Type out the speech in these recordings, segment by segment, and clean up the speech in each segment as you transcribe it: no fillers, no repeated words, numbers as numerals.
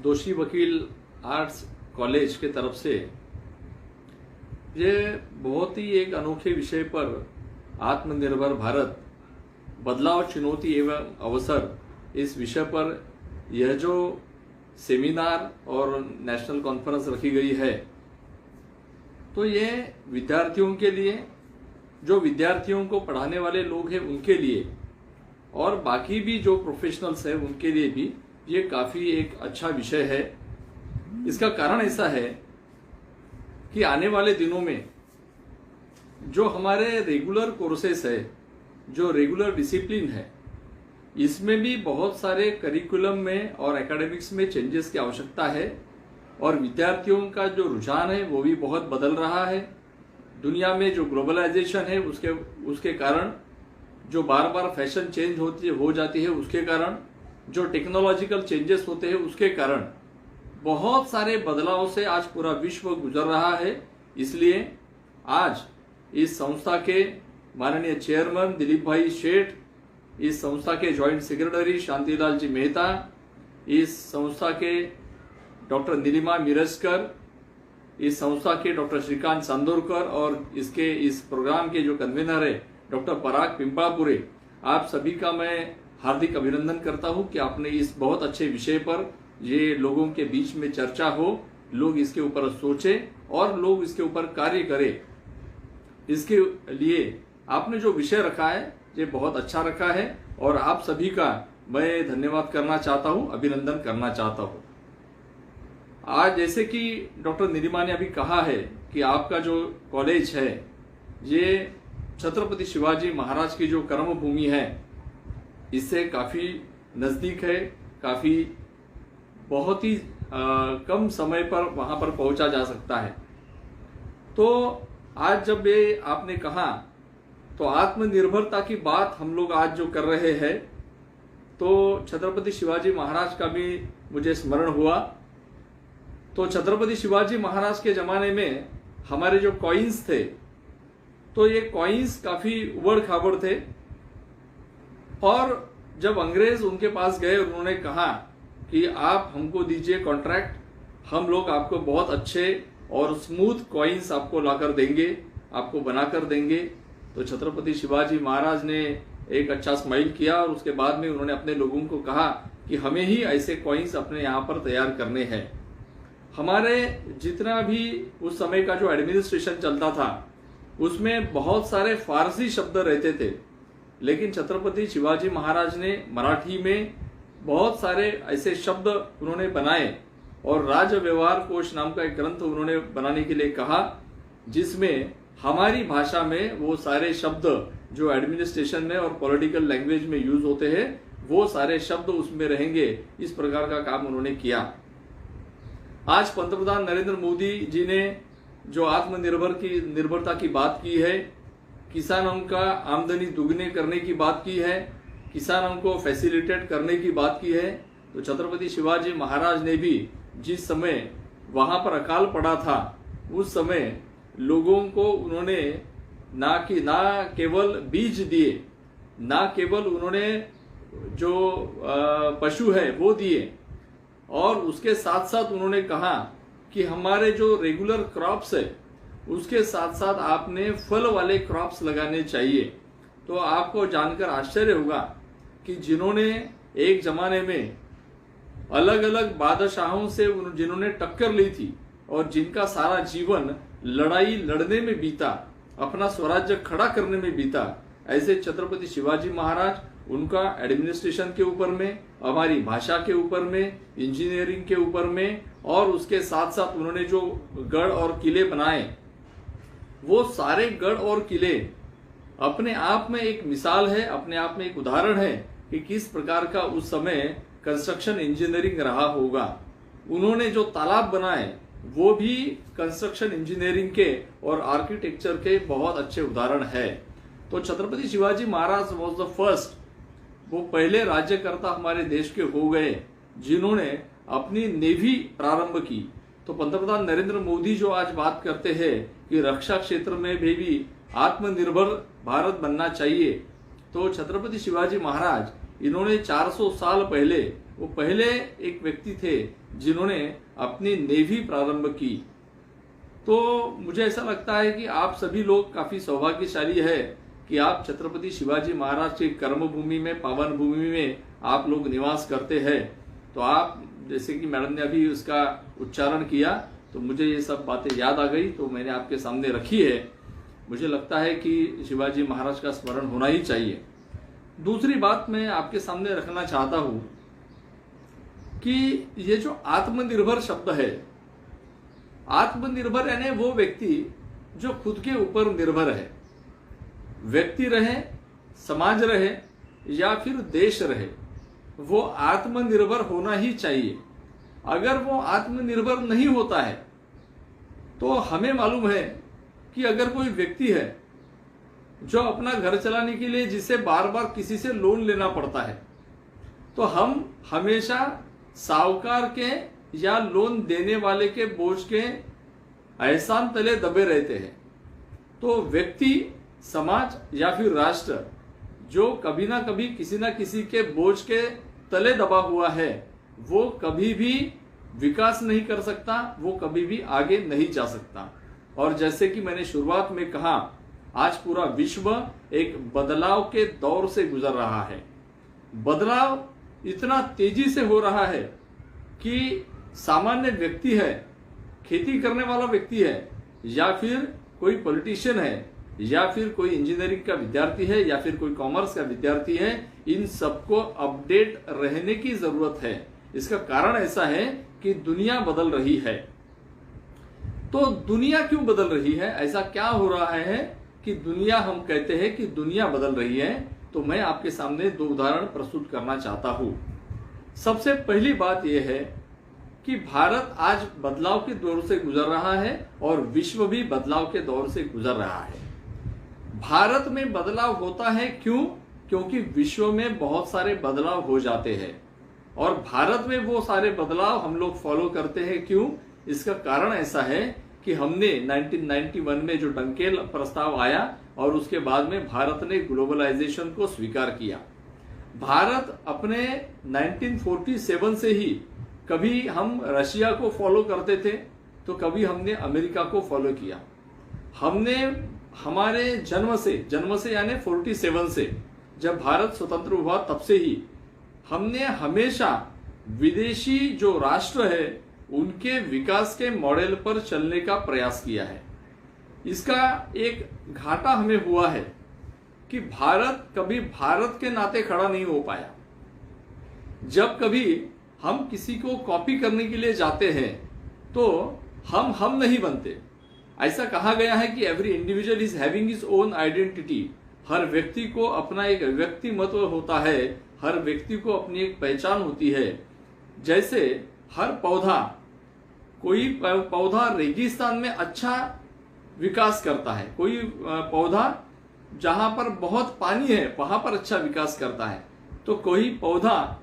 दोषी वकील arts college के तरफ से ये बहुत ही एक अनोखे विषय पर आत्मनिर्भर भारत बदलाव चुनौती एवं अवसर इस विषय पर यह जो सेमिनार और नेशनल कॉन्फ्रेंस रखी गई है, तो ये विद्यार्थियों के लिए, जो विद्यार्थियों को पढ़ाने वाले लोग हैं उनके लिए और बाकी भी जो प्रोफेशनल्स हैं उनके लिए भी ये काफी एक अच्छा विषय है। इसका कारण ऐसा है कि आने वाले दिनों में जो हमारे रेगुलर कोर्सेस है, जो रेगुलर डिसिप्लिन है, इसमें भी बहुत सारे करिकुलम में और एकेडमिक्स में चेंजेस की आवश्यकता है और विद्यार्थियों का जो रुझान है वो भी बहुत बदल रहा है। दुनिया में जो ग्लोबलाइजेशन है उसके कारण, जो बार बार फैशन चेंज हो जाती है उसके कारण, जो टेक्नोलॉजिकल चेंजेस होते हैं उसके कारण बहुत सारे बदलाव से आज पूरा विश्व गुजर रहा है। इसलिए आज इस संस्था के माननीय चेयरमैन दिलीप भाई शेठ, इस संस्था के जॉइंट सेक्रेटरी शांतिलाल जी मेहता, इस संस्था के डॉक्टर नीलिमा मिरजकर, इस संस्था के डॉक्टर श्रीकांत सांदोरकर और इसके इस प्रोग्राम के जो कन्वीनर है डॉक्टर पराग पिंपलापुरे, आप सभी का मैं हार्दिक अभिनंदन करता हूं कि आपने इस बहुत अच्छे विषय पर ये लोगों के बीच में चर्चा हो, लोग इसके ऊपर सोचे और लोग इसके ऊपर कार्य करें। इसके लिए आपने जो विषय रखा है ये बहुत अच्छा रखा है और आप सभी का मैं धन्यवाद करना चाहता हूं, अभिनंदन करना चाहता हूं। आज जैसे कि डॉक्टर नीलिमा ने अभी कहा है कि आपका जो कॉलेज है ये छत्रपति शिवाजी महाराज की जो कर्मभूमि है इससे काफी नजदीक है, काफी बहुत ही कम समय पर वहां पर पहुंचा जा सकता है। तो आज जब ये आपने कहा तो आत्मनिर्भरता की बात हम लोग आज जो कर रहे हैं, तो छत्रपति शिवाजी महाराज का भी मुझे स्मरण हुआ। तो छत्रपति शिवाजी महाराज के जमाने में हमारे जो कॉइन्स थे, तो ये कॉइन्स काफी उबड़ खाबड़ थे और जब अंग्रेज उनके पास गए उन्होंने कहा कि आप हमको दीजिए कॉन्ट्रैक्ट, हम लोग आपको बहुत अच्छे और स्मूथ कॉइन्स आपको लाकर देंगे, आपको बनाकर देंगे। तो छत्रपति शिवाजी महाराज ने एक अच्छा स्माइल किया और उसके बाद में उन्होंने अपने लोगों को कहा कि हमें ही ऐसे कॉइन्स अपने यहाँ पर तैयार करने हैं। हमारे जितना भी उस समय का जो एडमिनिस्ट्रेशन चलता था उसमें बहुत सारे फारसी शब्द रहते थे, लेकिन छत्रपति शिवाजी महाराज ने मराठी में बहुत सारे ऐसे शब्द उन्होंने बनाए और राज व्यवहार कोश नाम का एक ग्रंथ उन्होंने बनाने के लिए कहा, जिसमें हमारी भाषा में वो सारे शब्द जो एडमिनिस्ट्रेशन में और पॉलिटिकल लैंग्वेज में यूज होते हैं वो सारे शब्द उसमें रहेंगे। इस प्रकार का काम उन्होंने किया। आज पंतप्रधान नरेंद्र मोदी जी ने जो निर्भरता की बात की है, किसानों का आमदनी दुगने करने की बात की है, किसानों को फैसिलिटेट करने की बात की है, तो छत्रपति शिवाजी महाराज ने भी जिस समय वहां पर अकाल पड़ा था उस समय लोगों को उन्होंने ना केवल बीज दिए, ना केवल उन्होंने जो पशु है वो दिए, और उसके साथ साथ उन्होंने कहा कि हमारे जो रेगुलर क्रॉप्स है उसके साथ साथ आपने फल वाले क्रॉप्स लगाने चाहिए। तो आपको जानकर आश्चर्य होगा कि जिन्होंने एक जमाने में अलग अलग बादशाहों से जिन्होंने टक्कर ली थी और जिनका सारा जीवन लड़ाई लड़ने में बीता, अपना स्वराज्य खड़ा करने में बीता, ऐसे छत्रपति शिवाजी महाराज, उनका एडमिनिस्ट्रेशन के ऊपर में, हमारी भाषा के ऊपर में, इंजीनियरिंग के ऊपर में और उसके साथ साथ उन्होंने जो गढ़ और किले बनाए, वो सारे गढ़ और किले अपने आप में एक मिसाल है, अपने आप में एक उदाहरण है कि किस प्रकार का उस समय कंस्ट्रक्शन इंजीनियरिंग रहा होगा। उन्होंने जो तालाब बनाए वो भी कंस्ट्रक्शन इंजीनियरिंग के और आर्किटेक्चर के बहुत अच्छे उदाहरण है। तो Chhatrapati Shivaji Maharaj was the first, वो पहले राज्यकर्ता हमारे देश के हो गए जिन्होंने अपनी नेवी प्रारंभ की। तो पंतप्रधान नरेंद्र मोदी जो आज बात करते हैं कि रक्षा क्षेत्र में भी आत्मनिर्भर भारत बनना चाहिए, तो छत्रपति शिवाजी महाराज इन्होंने 400 साल पहले, वो पहले एक व्यक्ति थे जिन्होंने अपनी नेवी प्रारंभ की। तो मुझे ऐसा लगता है कि आप सभी लोग काफी सौभाग्यशाली है कि आप छत्रपति शिवाजी महाराज की कर्मभूमि में, पावन भूमि में आप लोग निवास करते हैं। तो आप, जैसे कि मैडम ने अभी उसका उच्चारण किया, तो मुझे ये सब बातें याद आ गई, तो मैंने आपके सामने रखी है। मुझे लगता है कि शिवाजी महाराज का स्मरण होना ही चाहिए। दूसरी बात मैं आपके सामने रखना चाहता हूं कि ये जो आत्मनिर्भर शब्द है, आत्मनिर्भर यानी वो व्यक्ति जो खुद के ऊपर निर्भर है। व्यक्ति रहे, समाज रहे या फिर देश रहे, वो आत्मनिर्भर होना ही चाहिए। अगर वो आत्मनिर्भर नहीं होता है तो हमें मालूम है कि अगर कोई व्यक्ति है जो अपना घर चलाने के लिए जिसे बार बार किसी से लोन लेना पड़ता है, तो हम हमेशा साहूकार के या लोन देने वाले के बोझ के एहसान तले दबे रहते हैं। तो व्यक्ति, समाज या फिर राष्ट्र जो कभी ना कभी किसी ना किसी के बोझ के तले दबा हुआ है, वो कभी भी विकास नहीं कर सकता, वो कभी भी आगे नहीं जा सकता। और जैसे कि मैंने शुरुआत में कहा, आज पूरा विश्व एक बदलाव के दौर से गुजर रहा है। बदलाव इतना तेजी से हो रहा है कि सामान्य व्यक्ति है, खेती करने वाला व्यक्ति है, या फिर कोई पॉलिटिशियन है, या फिर कोई इंजीनियरिंग का विद्यार्थी है, या फिर कोई कॉमर्स का विद्यार्थी है, इन सबको अपडेट रहने की जरूरत है। इसका कारण ऐसा है कि दुनिया बदल रही है। तो दुनिया क्यों बदल रही है? ऐसा क्या हो रहा है कि दुनिया, हम कहते हैं कि दुनिया बदल रही है? तो मैं आपके सामने दो उदाहरण प्रस्तुत करना चाहता हूं। सबसे पहली बात यह है कि भारत आज बदलाव के दौर से गुजर रहा है और विश्व भी बदलाव के दौर से गुजर रहा है। भारत में बदलाव होता है क्यों? क्योंकि विश्व में बहुत सारे बदलाव हो जाते हैं और भारत में वो सारे बदलाव हम लोग फॉलो करते हैं। क्यों? इसका कारण ऐसा है कि हमने 1991 में जो डंकेल प्रस्ताव आया और उसके बाद में भारत ने ग्लोबलाइजेशन को स्वीकार किया। भारत अपने 1947 से ही कभी हम रशिया को फॉलो करते थे, तो कभी हमने अमेरिका को फॉलो किया। हमने हमारे जन्म से यानी 47 से, जब भारत स्वतंत्र हुआ तब से ही हमने हमेशा विदेशी जो राष्ट्र है उनके विकास के मॉडल पर चलने का प्रयास किया है। इसका एक घाटा हमें हुआ है कि भारत कभी भारत के नाते खड़ा नहीं हो पाया। जब कभी हम किसी को कॉपी करने के लिए जाते हैं तो हम नहीं बनते। ऐसा कहा गया है कि every individual is having his own identity. हर व्यक्ति को अपना एक व्यक्तिमत्व होता है, हर व्यक्ति को अपनी एक पहचान होती है। जैसे हर पौधा, कोई पौधा रेगिस्तान में अच्छा विकास करता है, कोई पौधा जहां पर बहुत पानी है वहां पर अच्छा विकास करता है, तो कोई पौधा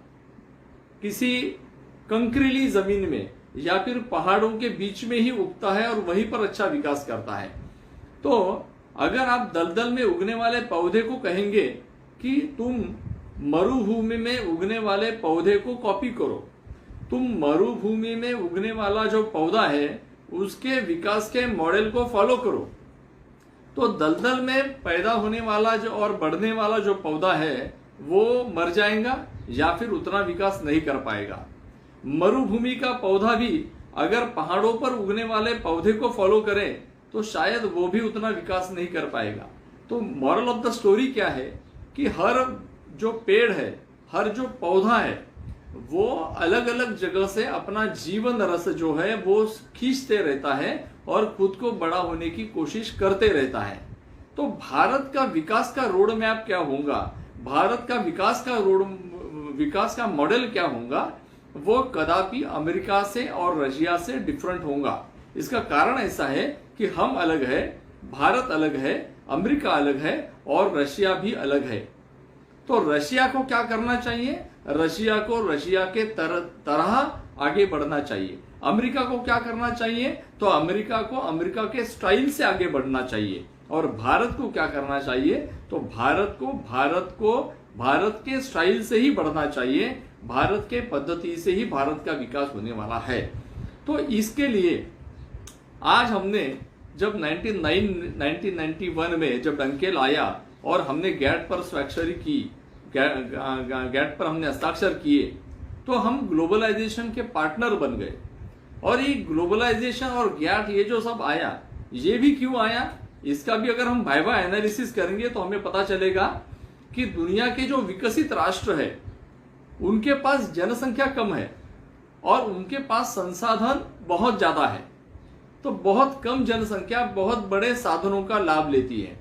किसी कंकरीली जमीन में या फिर पहाड़ों के बीच में ही उगता है और वहीं पर अच्छा विकास करता है। तो अगर आप दलदल में उगने वाले पौधे को कहेंगे कि तुम मरुभूमि में उगने वाले पौधे को कॉपी करो, तुम मरुभूमि में उगने वाला जो पौधा है उसके विकास के मॉडल को फॉलो करो, तो दलदल में पैदा होने वाला जो और बढ़ने वाला जो पौधा है वो मर जाएगा या फिर उतना विकास नहीं कर पाएगा। मरुभूमि का पौधा भी अगर पहाड़ों पर उगने वाले पौधे को फॉलो करे तो शायद वो भी उतना विकास नहीं कर पाएगा। तो मॉरल ऑफ द स्टोरी क्या है कि हर जो पेड़ है, हर जो पौधा है, वो अलग अलग जगह से अपना जीवन रस जो है वो खींचते रहता है और खुद को बड़ा होने की कोशिश करते रहता है। तो भारत का विकास का रोड मैप क्या होगा, भारत का विकास का मॉडल क्या होगा, वो कदापि अमेरिका से और रशिया से डिफरेंट होगा। इसका कारण ऐसा है कि हम अलग है, भारत अलग है, अमेरिका अलग है और रशिया भी अलग है। तो रशिया को क्या करना चाहिए? रशिया को रशिया के तरह आगे बढ़ना चाहिए। अमेरिका को क्या करना चाहिए? तो अमेरिका को अमेरिका के स्टाइल से आगे बढ़ना चाहिए। और भारत को क्या करना चाहिए? तो भारत को भारत के स्टाइल से ही बढ़ना चाहिए, भारत के पद्धति से ही भारत का विकास होने वाला है। तो इसके लिए आज हमने जब 1991 में जब डंकेल आया और हमने गैट पर स्वाक्षरी की, गैट पर हमने हस्ताक्षर किए, तो हम ग्लोबलाइजेशन के पार्टनर बन गए। और ये ग्लोबलाइजेशन और गैट ये जो सब आया, ये भी क्यों आया, इसका भी अगर हम वाइवा एनालिसिस करेंगे तो हमें पता चलेगा कि दुनिया के जो विकसित राष्ट्र है उनके पास जनसंख्या कम है और उनके पास संसाधन बहुत ज्यादा है। तो बहुत कम जनसंख्या बहुत बड़े साधनों का लाभ लेती है।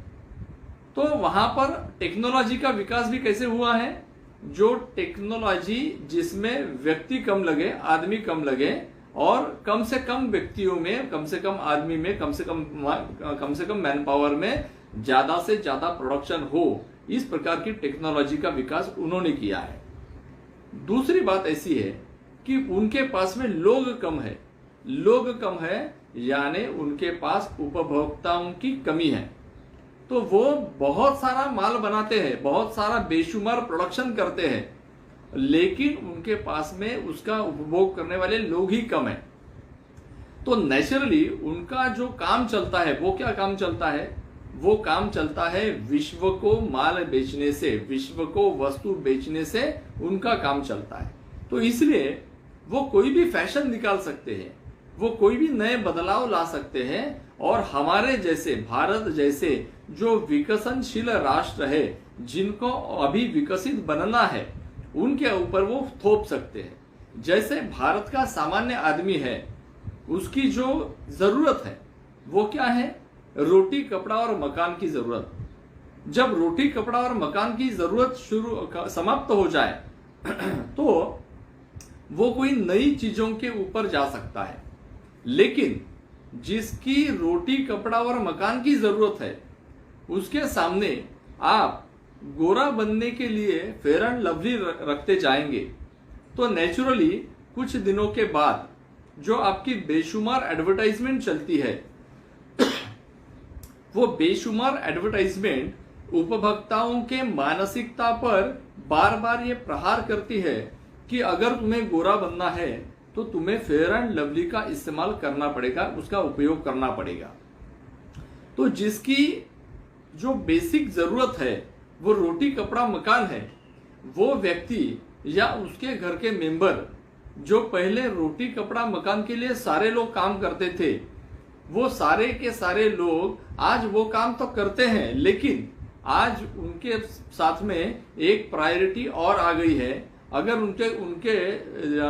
तो वहां पर टेक्नोलॉजी का विकास भी कैसे हुआ है, जो टेक्नोलॉजी जिसमें व्यक्ति कम लगे, आदमी कम लगे और कम से कम व्यक्तियों में, कम से कम आदमी में, कम से कम मैन पावर में ज्यादा से ज्यादा प्रोडक्शन हो, इस प्रकार की टेक्नोलॉजी का विकास उन्होंने किया है। दूसरी बात ऐसी है कि उनके पास में लोग कम है, लोग कम है यानी उनके पास उपभोक्ताओं की कमी है। तो वो बहुत सारा माल बनाते हैं, बहुत सारा बेशुमार प्रोडक्शन करते हैं, लेकिन उनके पास में उसका उपभोग करने वाले लोग ही कम है। तो नेचुरली उनका जो काम चलता है, वो क्या काम चलता है, वो काम चलता है विश्व को माल बेचने से, विश्व को वस्तु बेचने से उनका काम चलता है। तो इसलिए वो कोई भी फैशन निकाल सकते हैं, वो कोई भी नए बदलाव ला सकते हैं और हमारे जैसे, भारत जैसे जो विकसनशील राष्ट्र है, जिनको अभी विकसित बनना है, उनके ऊपर वो थोप सकते हैं। जैसे भारत का सामान्य आदमी है, उसकी जो जरूरत है वो क्या है, रोटी कपड़ा और मकान की जरूरत। जब रोटी कपड़ा और मकान की जरूरत समाप्त हो जाए तो वो कोई नई चीजों के ऊपर जा सकता है। लेकिन जिसकी रोटी कपड़ा और मकान की जरूरत है, उसके सामने आप गोरा बनने के लिए फेयर एंड लवली रखते जाएंगे तो नेचुरली कुछ दिनों के बाद जो आपकी बेशुमार एडवर्टाइजमेंट चलती है, वो बेशुमार एडवर्टाइजमेंट उपभोक्ताओं के मानसिकता पर बार बार ये प्रहार करती है कि अगर तुम्हें गोरा बनना है तो तुम्हें फेयर एंड लवली का इस्तेमाल करना पड़ेगा, उसका उपयोग करना पड़ेगा। तो जिसकी जो बेसिक जरूरत है वो रोटी कपड़ा मकान है, वो व्यक्ति या उसके घर के मेंबर जो पहले रोटी कपड़ा मकान के लिए सारे लोग काम करते थे, वो सारे के सारे लोग आज वो काम तो करते हैं, लेकिन आज उनके साथ में एक प्रायोरिटी और आ गई है। अगर उनके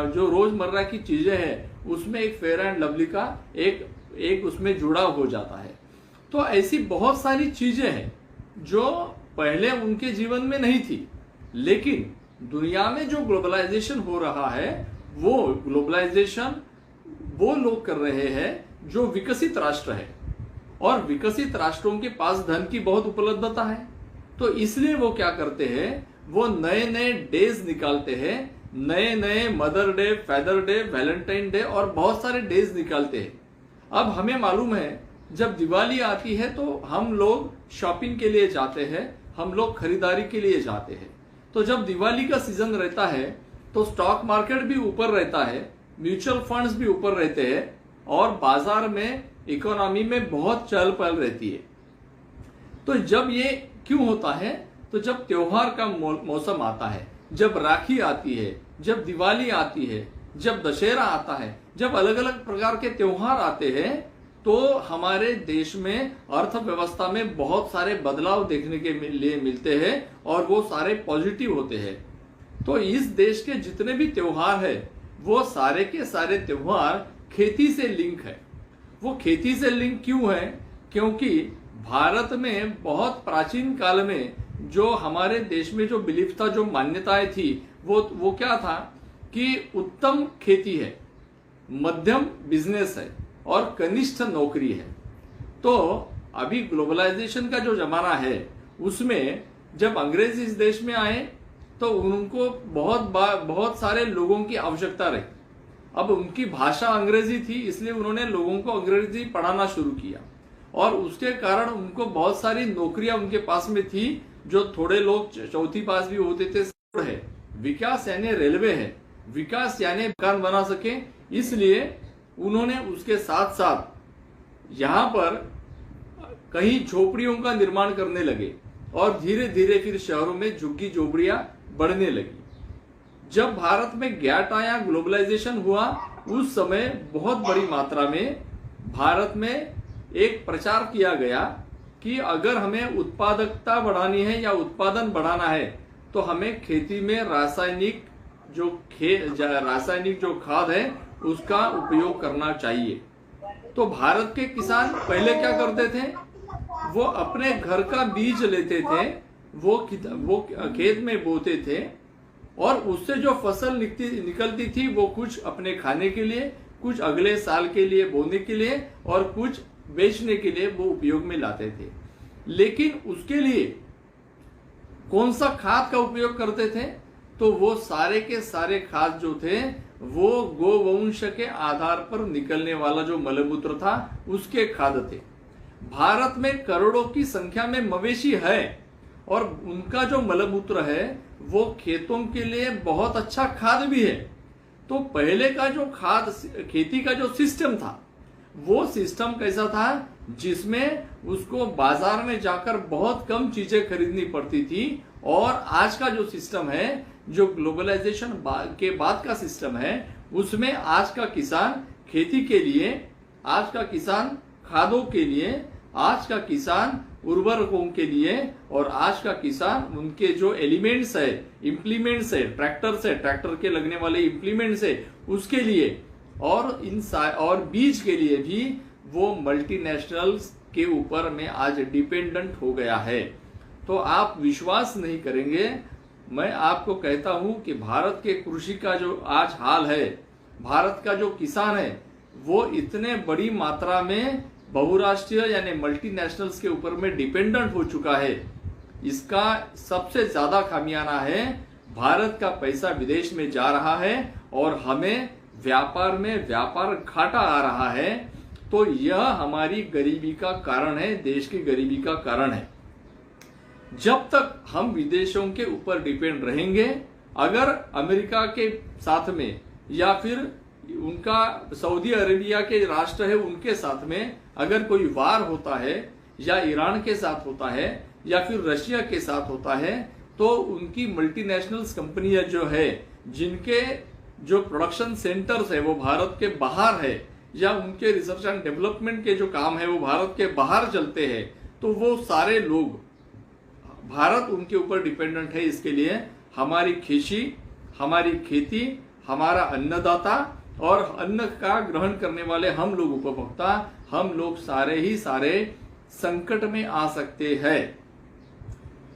जो रोजमर्रा की चीजें हैं उसमें एक फेयर एंड लवली का एक उसमें जुड़ाव हो जाता है। तो ऐसी बहुत सारी चीजें हैं जो पहले उनके जीवन में नहीं थी, लेकिन दुनिया में जो ग्लोबलाइजेशन हो रहा है, वो ग्लोबलाइजेशन वो लोग कर रहे हैं जो विकसित राष्ट्र है, और विकसित राष्ट्रों के पास धन की बहुत उपलब्धता है। तो इसलिए वो क्या करते हैं, वो नए नए डेज निकालते हैं, नए नए mother day, father day, Valentine day और बहुत सारे डेज निकालते हैं। अब हमें मालूम है जब दिवाली आती है तो हम लोग शॉपिंग के लिए जाते हैं, हम लोग खरीदारी के लिए जाते हैं। तो जब दिवाली का सीजन रहता है तो स्टॉक मार्केट भी ऊपर रहता है, म्यूचुअल फंड्स भी ऊपर रहते हैं और बाजार में, इकोनॉमी में बहुत चहल पहल रहती है। तो जब ये क्यों होता है, तो जब त्योहार का मौसम आता है, जब राखी आती है, जब दिवाली आती है, जब दशहरा आता है, जब अलग अलग प्रकार के त्योहार आते हैं, तो हमारे देश में अर्थव्यवस्था में बहुत सारे बदलाव देखने के लिए मिलते हैं और वो सारे पॉजिटिव होते हैं। तो इस देश के जितने भी त्योहार है, वो सारे के सारे त्योहार खेती से लिंक है। वो खेती से लिंक क्यों है, क्योंकि भारत में बहुत प्राचीन काल में जो हमारे देश में जो बिलीफ था, जो मान्यताएं थी, वो क्या था कि उत्तम खेती है, मध्यम बिजनेस है और कनिष्ठ नौकरी है। तो अभी ग्लोबलाइजेशन का जो जमाना है, उसमें जब अंग्रेज इस देश में आए तो उनको बहुत सारे लोगों की आवश्यकता रही। अब उनकी भाषा अंग्रेजी थी, इसलिए उन्होंने लोगों को अंग्रेजी पढ़ाना शुरू किया और उसके कारण उनको बहुत सारी नौकरियां उनके पास में थी जो थोड़े लोग चौथी पास भी होते थे है। विकास यानी रेलवे है, विकास यानी मकान बना सके, इसलिए उन्होंने उसके साथ साथ यहाँ पर कहीं झोपड़ियों का निर्माण करने लगे और धीरे धीरे फिर शहरों में झुग्गी झोपड़ियां बढ़ने लगी। जब भारत में गैट आया, ग्लोबलाइजेशन हुआ, उस समय बहुत बड़ी मात्रा में भारत में एक प्रचार किया गया कि अगर हमें उत्पादकता बढ़ानी है या उत्पादन बढ़ाना है तो हमें खेती में रासायनिक जो खाद है उसका उपयोग करना चाहिए। तो भारत के किसान पहले क्या करते थे, वो अपने घर का बीज लेते थे, वो खेत में बोते थे और उससे जो फसल निकलती थी वो कुछ अपने खाने के लिए, कुछ अगले साल के लिए बोने के लिए और कुछ बेचने के लिए वो उपयोग में लाते थे। लेकिन उसके लिए कौन सा खाद का उपयोग करते थे, तो वो सारे के सारे खाद जो थे वो गोवंश के आधार पर निकलने वाला जो मलमूत्र था उसके खाद थे। भारत में करोड़ों की संख्या में मवेशी है और उनका जो मलमूत्र है वो खेतों के लिए बहुत अच्छा खाद भी है। तो पहले का जो खाद खेती का जो सिस्टम था वो सिस्टम कैसा था, जिसमें उसको बाजार में जाकर बहुत कम चीजें खरीदनी पड़ती थी। और आज का जो सिस्टम है, जो ग्लोबलाइजेशन के बाद का सिस्टम है, उसमें आज का किसान खेती के लिए, आज का किसान खादों के लिए, आज का किसान उर्वरकों के लिए और आज का किसान उनके जो एलिमेंट्स है, इम्प्लीमेंट्स है, ट्रैक्टर के लगने वाले इम्प्लीमेंट्स है उसके लिए और बीज के लिए भी वो मल्टीनेशनल्स के ऊपर में आज डिपेंडेंट हो गया है। तो आप विश्वास नहीं करेंगे, मैं आपको कहता हूं कि भारत के कृषि का जो आज हाल है, भारत का जो किसान है वो इतने बड़ी मात्रा में बहुराष्ट्रीय यानी मल्टीनेशनल्स के ऊपर में डिपेंडेंट हो चुका है। इसका सबसे ज्यादा खामियाना है भारत का पैसा विदेश में जा रहा है और हमें व्यापार में व्यापार घाटा आ रहा है। तो यह हमारी गरीबी का कारण है, देश की गरीबी का कारण है। जब तक हम विदेशों के ऊपर डिपेंड रहेंगे, अगर अमेरिका के साथ में या फिर उनका सऊदी अरेबिया के राष्ट्र है उनके साथ में अगर कोई वार होता है या ईरान के साथ होता है या फिर रशिया के साथ होता है, तो उनकी मल्टीनेशनल्स कंपनियां जो है, जिनके जो प्रोडक्शन सेंटर्स है वो भारत के बाहर है या उनके रिसर्च एंड डेवलपमेंट के जो काम है वो भारत के बाहर चलते हैं, तो वो सारे लोग, भारत उनके ऊपर डिपेंडेंट है। इसके लिए हमारी हमारी खेती, हमारा अन्नदाता और अन्न का ग्रहण करने वाले हम लोग उपभोक्ता, हम लोग सारे संकट में आ सकते हैं।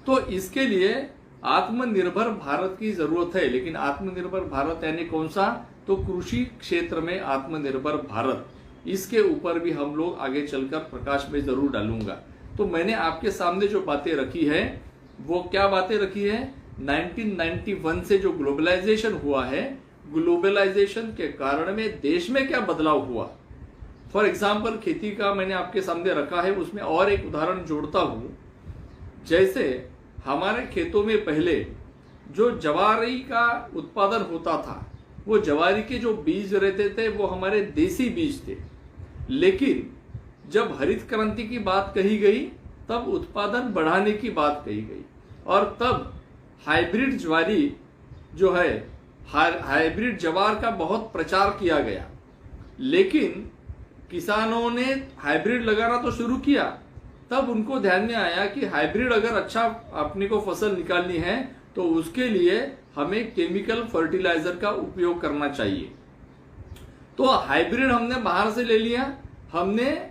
तो इसके लिए आत्मनिर्भर भारत की जरूरत है। लेकिन आत्मनिर्भर भारत यानी कौन सा, तो कृषि क्षेत्र में आत्मनिर्भर भारत, इसके ऊपर भी हम लोग आगे चलकर प्रकाश में जरूर डालूंगा। तो मैंने आपके सामने जो बातें रखी है वो क्या बातें रखी है, 1991 से जो ग्लोबलाइजेशन हुआ है, ग्लोबलाइजेशन के कारण में देश में क्या बदलाव हुआ। फॉर एग्जाम्पल खेती का मैंने आपके सामने रखा है, उसमें और एक उदाहरण जोड़ता हूं। जैसे हमारे खेतों में पहले जो जवारी का उत्पादन होता था, वो जवारी के जो बीज रहते थे वो हमारे देसी बीज थे। लेकिन जब हरित क्रांति की बात कही गई तब उत्पादन बढ़ाने की बात कही गई और तब हाइब्रिड ज्वारी जो है, हाइब्रिड जवार का बहुत प्रचार किया गया। लेकिन किसानों ने हाइब्रिड लगाना तो शुरू किया, तब उनको ध्यान में आया कि हाइब्रिड अगर अच्छा अपने को फसल निकालनी है तो उसके लिए हमें केमिकल फर्टिलाइजर का उपयोग करना चाहिए। तो हाइब्रिड हमने बाहर से ले लिया, हमने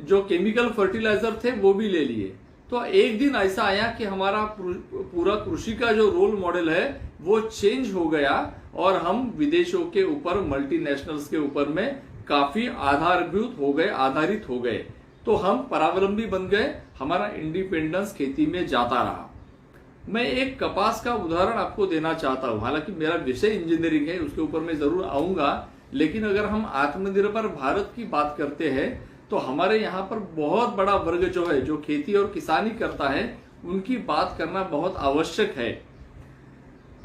जो केमिकल फर्टिलाइजर थे वो भी ले लिए। तो एक दिन ऐसा आया कि हमारा पूरा कृषि का जो रोल मॉडल है वो चेंज हो गया और हम विदेशों के ऊपर, मल्टीनेशनल्स के ऊपर में काफी आधारित हो गए। तो हम परावलंबी बन गए, हमारा इंडिपेंडेंस खेती में जाता रहा। मैं एक कपास का उदाहरण आपको देना चाहता हूं। हालांकि मेरा विषय इंजीनियरिंग है, उसके ऊपर मैं जरूर आऊंगा, लेकिन अगर हम आत्मनिर्भर भारत की बात करते हैं तो हमारे यहाँ पर बहुत बड़ा वर्ग जो है, जो खेती और किसानी करता है, उनकी बात करना बहुत आवश्यक है।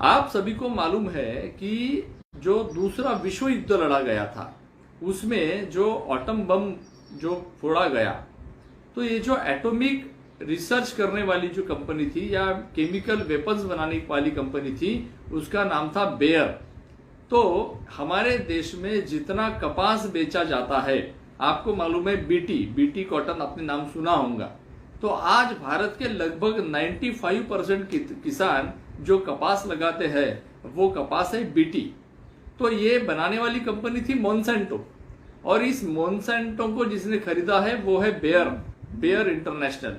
आप सभी को मालूम है कि जो दूसरा विश्व युद्ध लड़ा गया था उसमें जो एटम बम जो फोड़ा गया, तो ये जो एटॉमिक रिसर्च करने वाली जो कंपनी थी या केमिकल वेपन्स बनाने वाली कंपनी थी, उसका नाम था बेयर। तो हमारे देश में जितना कपास बेचा जाता है, आपको मालूम है बीटी कॉटन आपने नाम सुना होगा, तो आज भारत के लगभग 95% किसान जो कपास लगाते हैं वो कपास है बीटी। तो ये बनाने वाली कंपनी थी मोनसेंटो, और इस मोनसेंटो को जिसने खरीदा है वो है बेयर इंटरनेशनल।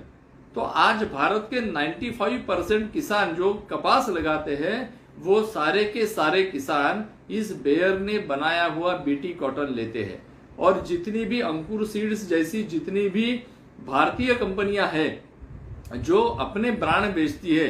तो आज भारत के 95% किसान जो कपास लगाते हैं वो सारे के सारे किसान इस बेयर ने बनाया हुआ बीटी कॉटन लेते हैं। और जितनी भी अंकुर सीड्स जैसी जितनी भी भारतीय कंपनियां हैं जो अपने ब्रांड बेचती है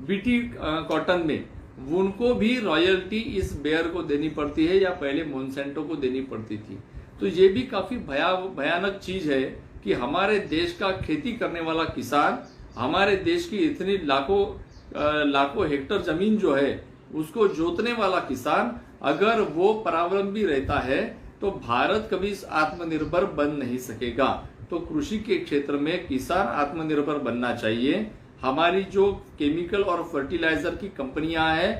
बीटी कॉटन में, उनको भी रॉयल्टी इस बेयर को देनी पड़ती है या पहले मोनसेंटो को देनी पड़ती थी। तो ये भी काफी भयानक चीज है कि हमारे देश का खेती करने वाला किसान, हमारे देश की इतनी लाखों हेक्टर जमीन जो है उसको जोतने वाला किसान, अगर वो परावलंबी रहता है तो भारत कभी आत्मनिर्भर बन नहीं सकेगा। तो कृषि के क्षेत्र में किसान आत्मनिर्भर बनना चाहिए। हमारी जो केमिकल और फर्टिलाइजर की कंपनियां हैं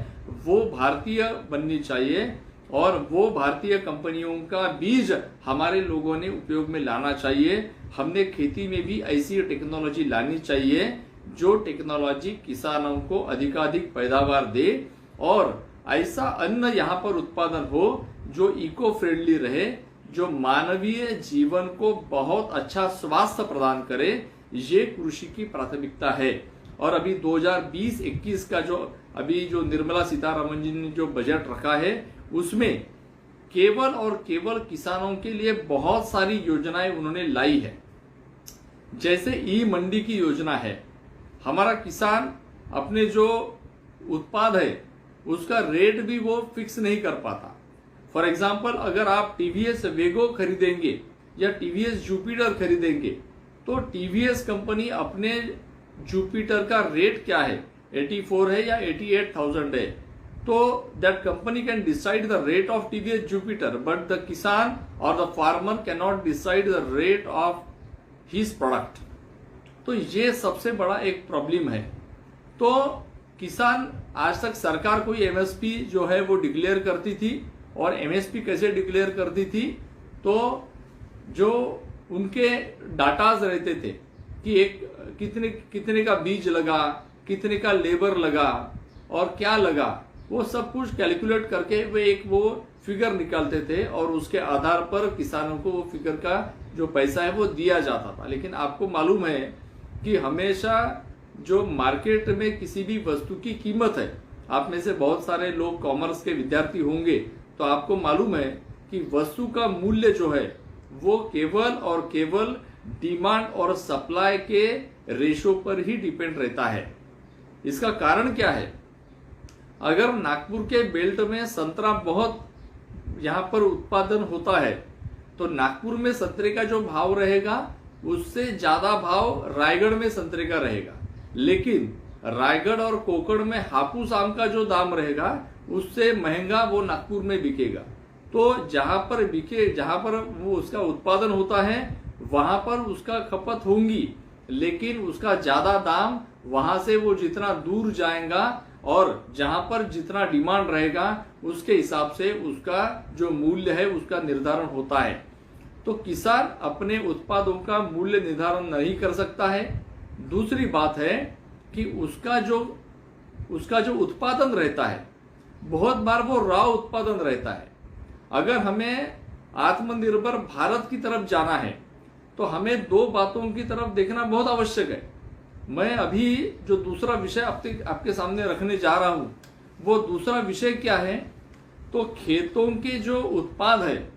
वो भारतीय बननी चाहिए, और वो भारतीय कंपनियों का बीज हमारे लोगों ने उपयोग में लाना चाहिए। हमने खेती में भी ऐसी टेक्नोलॉजी लानी चाहिए जो टेक्नोलॉजी किसानों को अधिकाधिक पैदावार दे, और ऐसा अन्न यहाँ पर उत्पादन हो जो इको फ्रेंडली रहे, जो मानवीय जीवन को बहुत अच्छा स्वास्थ्य प्रदान करे। ये कृषि की प्राथमिकता है। और अभी 2020-21 का जो निर्मला सीतारमण जी ने जो बजट रखा है उसमें केवल और केवल किसानों के लिए बहुत सारी योजनाएं उन्होंने लाई है। जैसे ई मंडी की योजना है, हमारा किसान अपने जो उत्पाद है उसका रेट भी वो फिक्स नहीं कर पाता। फॉर एग्जाम्पल, अगर आप टीवीएस वेगो खरीदेंगे या टीवीएस जुपिटर खरीदेंगे तो टीवीएस कंपनी अपने जुपिटर का रेट क्या है, 84 है या 88,000 है, तो that company can decide the rate of TVS Jupiter, but the किसान और the farmer can not decide the rate of his product. तो ये सबसे बड़ा एक प्रॉब्लम है। तो किसान, आज तक सरकार कोई एमएसपी जो है वो डिक्लेयर करती थी, और एमएसपी कैसे डिक्लेयर करती थी, तो जो उनके डाटाज रहते थे कि कितने का बीज लगा, कितने का लेबर लगा और क्या लगा, वो सब कुछ कैलकुलेट करके वो फिगर निकालते थे, और उसके आधार पर किसानों को वो फिगर का जो पैसा है वो दिया जाता था। लेकिन आपको मालूम है कि हमेशा जो मार्केट में किसी भी वस्तु की कीमत है, आप में से बहुत सारे लोग कॉमर्स के विद्यार्थी होंगे, तो आपको मालूम है कि वस्तु का मूल्य जो है वो केवल और केवल डिमांड और सप्लाई के रेशो पर ही डिपेंड रहता है। इसका कारण क्या है? अगर नागपुर के बेल्ट में संतरा बहुत यहाँ पर उत्पादन होता है, तो नागपुर में संतरे का जो भाव रहेगा उससे ज्यादा भाव रायगढ़ में संतरे का रहेगा। लेकिन रायगढ़ और कोकण में हापुस आम का जो दाम रहेगा उससे महंगा वो नागपुर में बिकेगा। तो जहां पर वो उसका उत्पादन होता है वहां पर उसका खपत होंगी, लेकिन उसका ज्यादा दाम वहां से वो जितना दूर जाएगा और जहां पर जितना डिमांड रहेगा उसके हिसाब से उसका जो मूल्य है उसका निर्धारण होता है। तो किसान अपने उत्पादों का मूल्य निर्धारण नहीं कर सकता है। दूसरी बात है कि उसका जो उत्पादन रहता है बहुत बार वो रॉ उत्पादन रहता है। अगर हमें आत्मनिर्भर भारत की तरफ जाना है तो हमें दो बातों की तरफ देखना बहुत आवश्यक है। मैं अभी जो दूसरा विषय आपके सामने रखने जा रहा हूं वो दूसरा विषय क्या है, तो खेतों के जो उत्पाद है,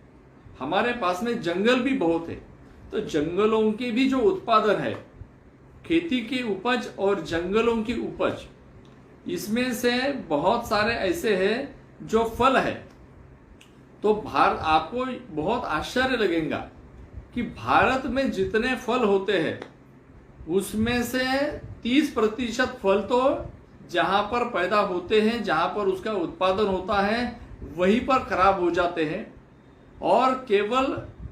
हमारे पास में जंगल भी बहुत है, तो जंगलों के भी जो उत्पादन है, खेती की उपज और जंगलों की उपज, इसमें से बहुत सारे ऐसे हैं जो फल है। तो आपको बहुत आश्चर्य लगेगा कि भारत में जितने फल होते हैं उसमें से 30% फल तो जहां पर पैदा होते हैं, जहां पर उसका उत्पादन होता है, वहीं पर खराब हो जाते हैं और केवल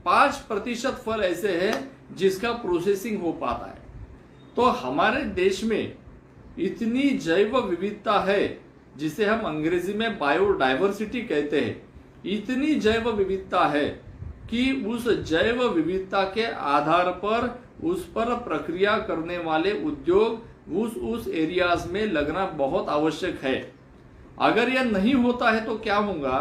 5% फल ऐसे हैं जिसका प्रोसेसिंग हो पाता है। तो हमारे देश में इतनी जैव विविधता है, जिसे हम अंग्रेजी में बायोडाइवर्सिटी कहते हैं, इतनी जैव विविधता है कि उस जैव विविधता के आधार पर उस पर प्रक्रिया करने वाले उद्योग उस एरियाज में लगना बहुत आवश्यक है। अगर यह नहीं होता है तो क्या होगा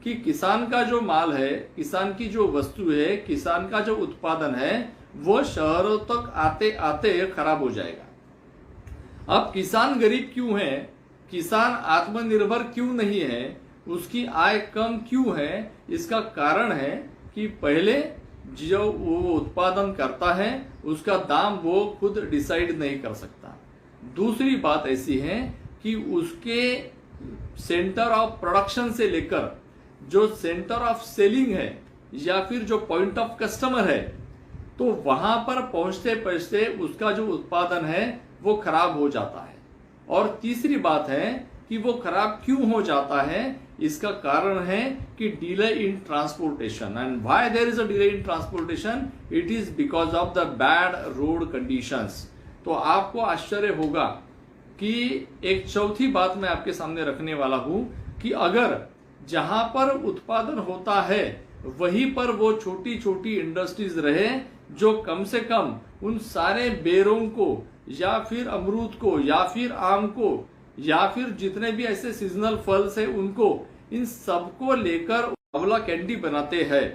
कि किसान का जो माल है, किसान की जो वस्तु है, किसान का जो उत्पादन है, वो शहरों तक आते आते खराब हो जाएगा। अब किसान गरीब क्यों है, किसान आत्मनिर्भर क्यों नहीं है, उसकी आय कम क्यों है? इसका कारण है कि पहले जो वो उत्पादन करता है उसका दाम वो खुद डिसाइड नहीं कर सकता। दूसरी बात ऐसी है कि उसके सेंटर ऑफ प्रोडक्शन से लेकर जो सेंटर ऑफ सेलिंग है या फिर जो पॉइंट ऑफ कस्टमर है, तो वहां पर पहुंचते पहुंचते उसका जो उत्पादन है वो खराब हो जाता है। और तीसरी बात है कि वो खराब क्यों हो जाता है, इसका कारण है कि delay in transportation. And why there is a delay in transportation? It is because of the bad road conditions. तो आपको आश्चर्य होगा कि एक चौथी बात मैं आपके सामने रखने वाला हूं कि अगर जहां पर उत्पादन होता है वहीं पर वो छोटी छोटी इंडस्ट्रीज रहे जो कम से कम उन सारे बेरों को या फिर अमरूद को या फिर आम को या फिर जितने भी ऐसे सीजनल फल्स है उनको, इन सबको लेकर आंवला कैंडी बनाते हैं।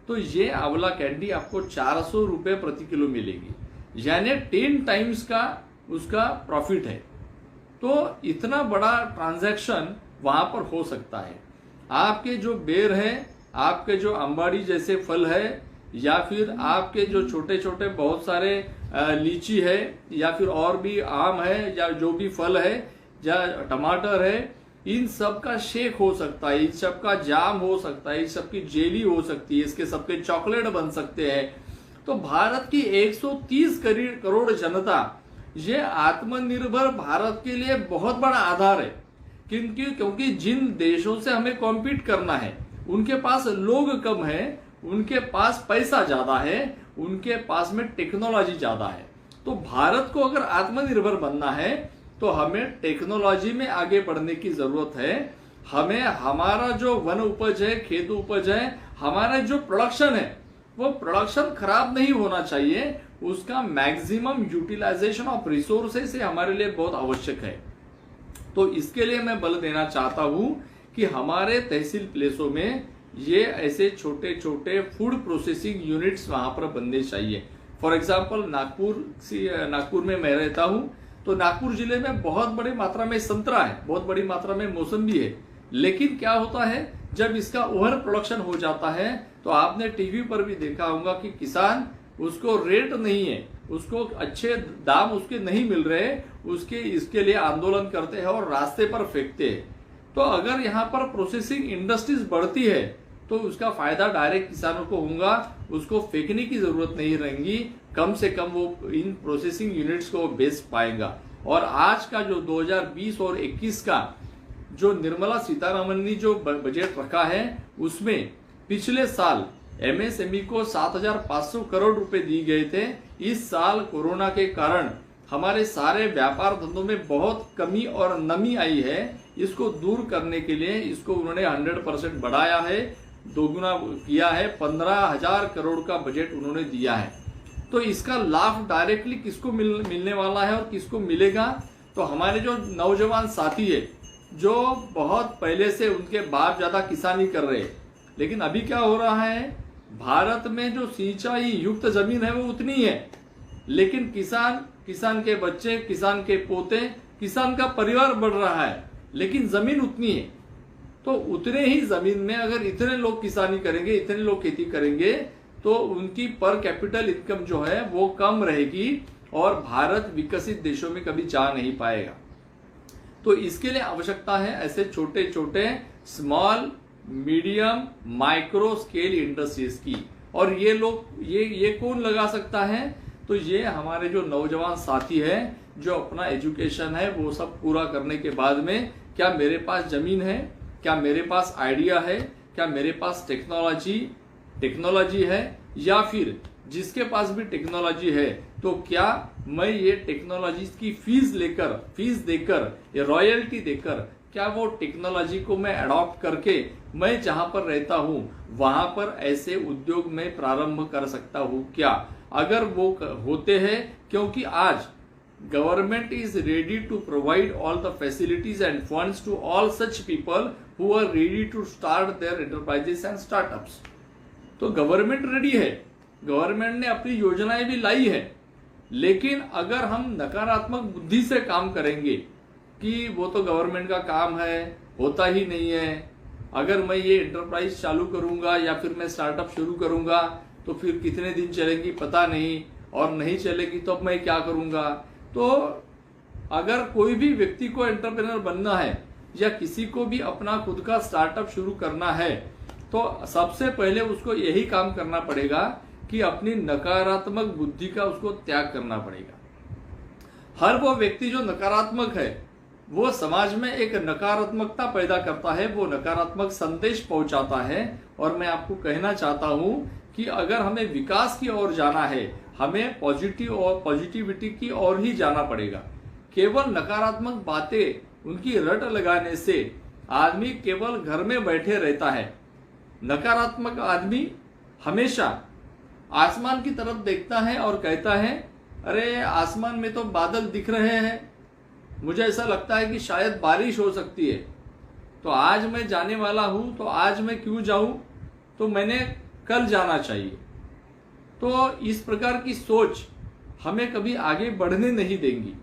तो ये आंवला कैंडी आपको 400 रुपए प्रति किलो मिलेगी, यानी 10 टाइम्स का उसका प्रॉफिट है। तो इतना बड़ा ट्रांजैक्शन वहां पर हो सकता है। आपके जो बेर है, आपके जो अंबाड़ी जैसे फल है, या फिर आपके जो छोटे छोटे बहुत सारे लीची है, या फिर और भी आम है, या जो भी फल है, या टमाटर है, इन सब का शेक हो सकता है, इन सब का जाम हो सकता है, इन सब की जेली हो सकती है, इसके सबके चॉकलेट बन सकते हैं। तो भारत की 130 करोड़ जनता, ये आत्मनिर्भर भारत के लिए बहुत बड़ा आधार है। क्योंकि जिन देशों से हमें कॉम्पीट करना है उनके पास लोग कम है, उनके पास पैसा ज्यादा है, उनके पास में टेक्नोलॉजी ज्यादा है। तो भारत को अगर आत्मनिर्भर बनना है तो हमें टेक्नोलॉजी में आगे बढ़ने की जरूरत है। हमें हमारा जो वन उपज है, खेत उपज है, हमारा जो प्रोडक्शन है, वो प्रोडक्शन खराब नहीं होना चाहिए। उसका मैक्सिमम यूटिलाइजेशन ऑफ रिसोर्सेस से हमारे लिए बहुत आवश्यक है। तो इसके लिए मैं बल देना चाहता हूं कि हमारे तहसील प्लेसों में ये ऐसे छोटे छोटे फूड प्रोसेसिंग यूनिट्स वहां पर बनने चाहिए। फॉर एग्जाम्पल नागपुर में मैं रहता हूं, तो नागपुर जिले में बहुत बड़ी मात्रा में संतरा है, बहुत बड़ी मात्रा में मौसम्बी है। लेकिन क्या होता है, जब इसका ओवर प्रोडक्शन हो जाता है तो आपने टीवी पर भी देखा होगा कि किसान, उसको रेट नहीं है, उसको अच्छे दाम उसके नहीं मिल रहे, इसके लिए आंदोलन करते हैं और रास्ते पर फेंकते हैं। तो अगर यहाँ पर प्रोसेसिंग इंडस्ट्रीज बढ़ती है तो उसका फायदा डायरेक्ट किसानों को होगा, उसको फेंकने की जरूरत नहीं रहेगी, कम से कम वो इन प्रोसेसिंग यूनिट्स को बेच पाएगा। और आज का जो 2020 और 21 का जो निर्मला सीतारमण ने जो बजट रखा है, उसमें पिछले साल एमएसएमई को 7,500 करोड़ रुपए दिए गए थे। इस साल कोरोना के कारण हमारे सारे व्यापार धंधों में बहुत कमी और नमी आई है। इसको दूर करने के लिए इसको उन्होंने 100% बढ़ाया है, दोगुना किया है, 15,000 करोड़ का बजट उन्होंने दिया है। तो इसका लाभ डायरेक्टली किसको मिलने वाला है और किसको मिलेगा? तो हमारे जो नौजवान साथी है, जो बहुत पहले से उनके बाप ज्यादा किसानी कर रहे हैं, लेकिन अभी क्या हो रहा है, भारत में जो सिंचाई युक्त जमीन है वो उतनी है, लेकिन किसान के बच्चे, किसान के पोते, किसान का परिवार बढ़ रहा है, लेकिन जमीन उतनी है। तो उतने ही जमीन में अगर इतने लोग किसानी करेंगे, इतने लोग खेती करेंगे, तो उनकी पर कैपिटल इनकम जो है वो कम रहेगी और भारत विकसित देशों में कभी जा नहीं पाएगा। तो इसके लिए आवश्यकता है ऐसे छोटे छोटे small, medium, micro scale industries की। और ये लोग ये कौन लगा सकता है? तो ये हमारे जो नौजवान साथी है, जो अपना एजुकेशन है वो सब पूरा करने के बाद में क्या मेरे पास जमीन है, क्या मेरे पास आइडिया है, क्या मेरे पास टेक्नोलॉजी है, या फिर जिसके पास भी टेक्नोलॉजी है तो क्या मैं ये टेक्नोलॉजी की फीस देकर या रॉयल्टी देकर क्या वो टेक्नोलॉजी को मैं अडॉप्ट करके मैं जहां पर रहता हूं वहां पर ऐसे उद्योग में प्रारंभ कर सकता हूं क्या? अगर वो होते हैं, क्योंकि आज government is ready to provide all the facilities and funds to all such people who are ready to start their enterprises and startups. तो गवर्नमेंट रेडी है, गवर्नमेंट ने अपनी योजनाएं भी लाई है, लेकिन अगर हम नकारात्मक बुद्धि से काम करेंगे कि वो तो गवर्नमेंट का काम है, होता ही नहीं है, अगर मैं ये एंटरप्राइज चालू करूंगा या फिर मैं स्टार्टअप शुरू करूंगा तो फिर कितने दिन चलेगी पता नहीं, और नहीं चलेगी तो अब मैं क्या करूंगा। तो अगर कोई भी व्यक्ति को एंटरप्रेन्योर बनना है या किसी को भी अपना खुद का स्टार्टअप शुरू करना है तो सबसे पहले उसको यही काम करना पड़ेगा कि अपनी नकारात्मक बुद्धि का उसको त्याग करना पड़ेगा। हर वो व्यक्ति जो नकारात्मक है वो समाज में एक नकारात्मकता पैदा करता है, वो नकारात्मक संदेश पहुंचाता है। और मैं आपको कहना चाहता हूं कि अगर हमें विकास की ओर जाना है, हमें पॉजिटिविटी की ओर ही जाना पड़ेगा। केवल नकारात्मक बातें उनकी रट लगाने से आदमी केवल घर में बैठे रहता है। नकारात्मक आदमी हमेशा आसमान की तरफ देखता है और कहता है अरे आसमान में तो बादल दिख रहे हैं, मुझे ऐसा लगता है कि शायद बारिश हो सकती है, तो आज मैं जाने वाला हूं, तो आज मैं क्यों जाऊं, तो मैंने कल जाना चाहिए। तो इस प्रकार की सोच हमें कभी आगे बढ़ने नहीं देंगी।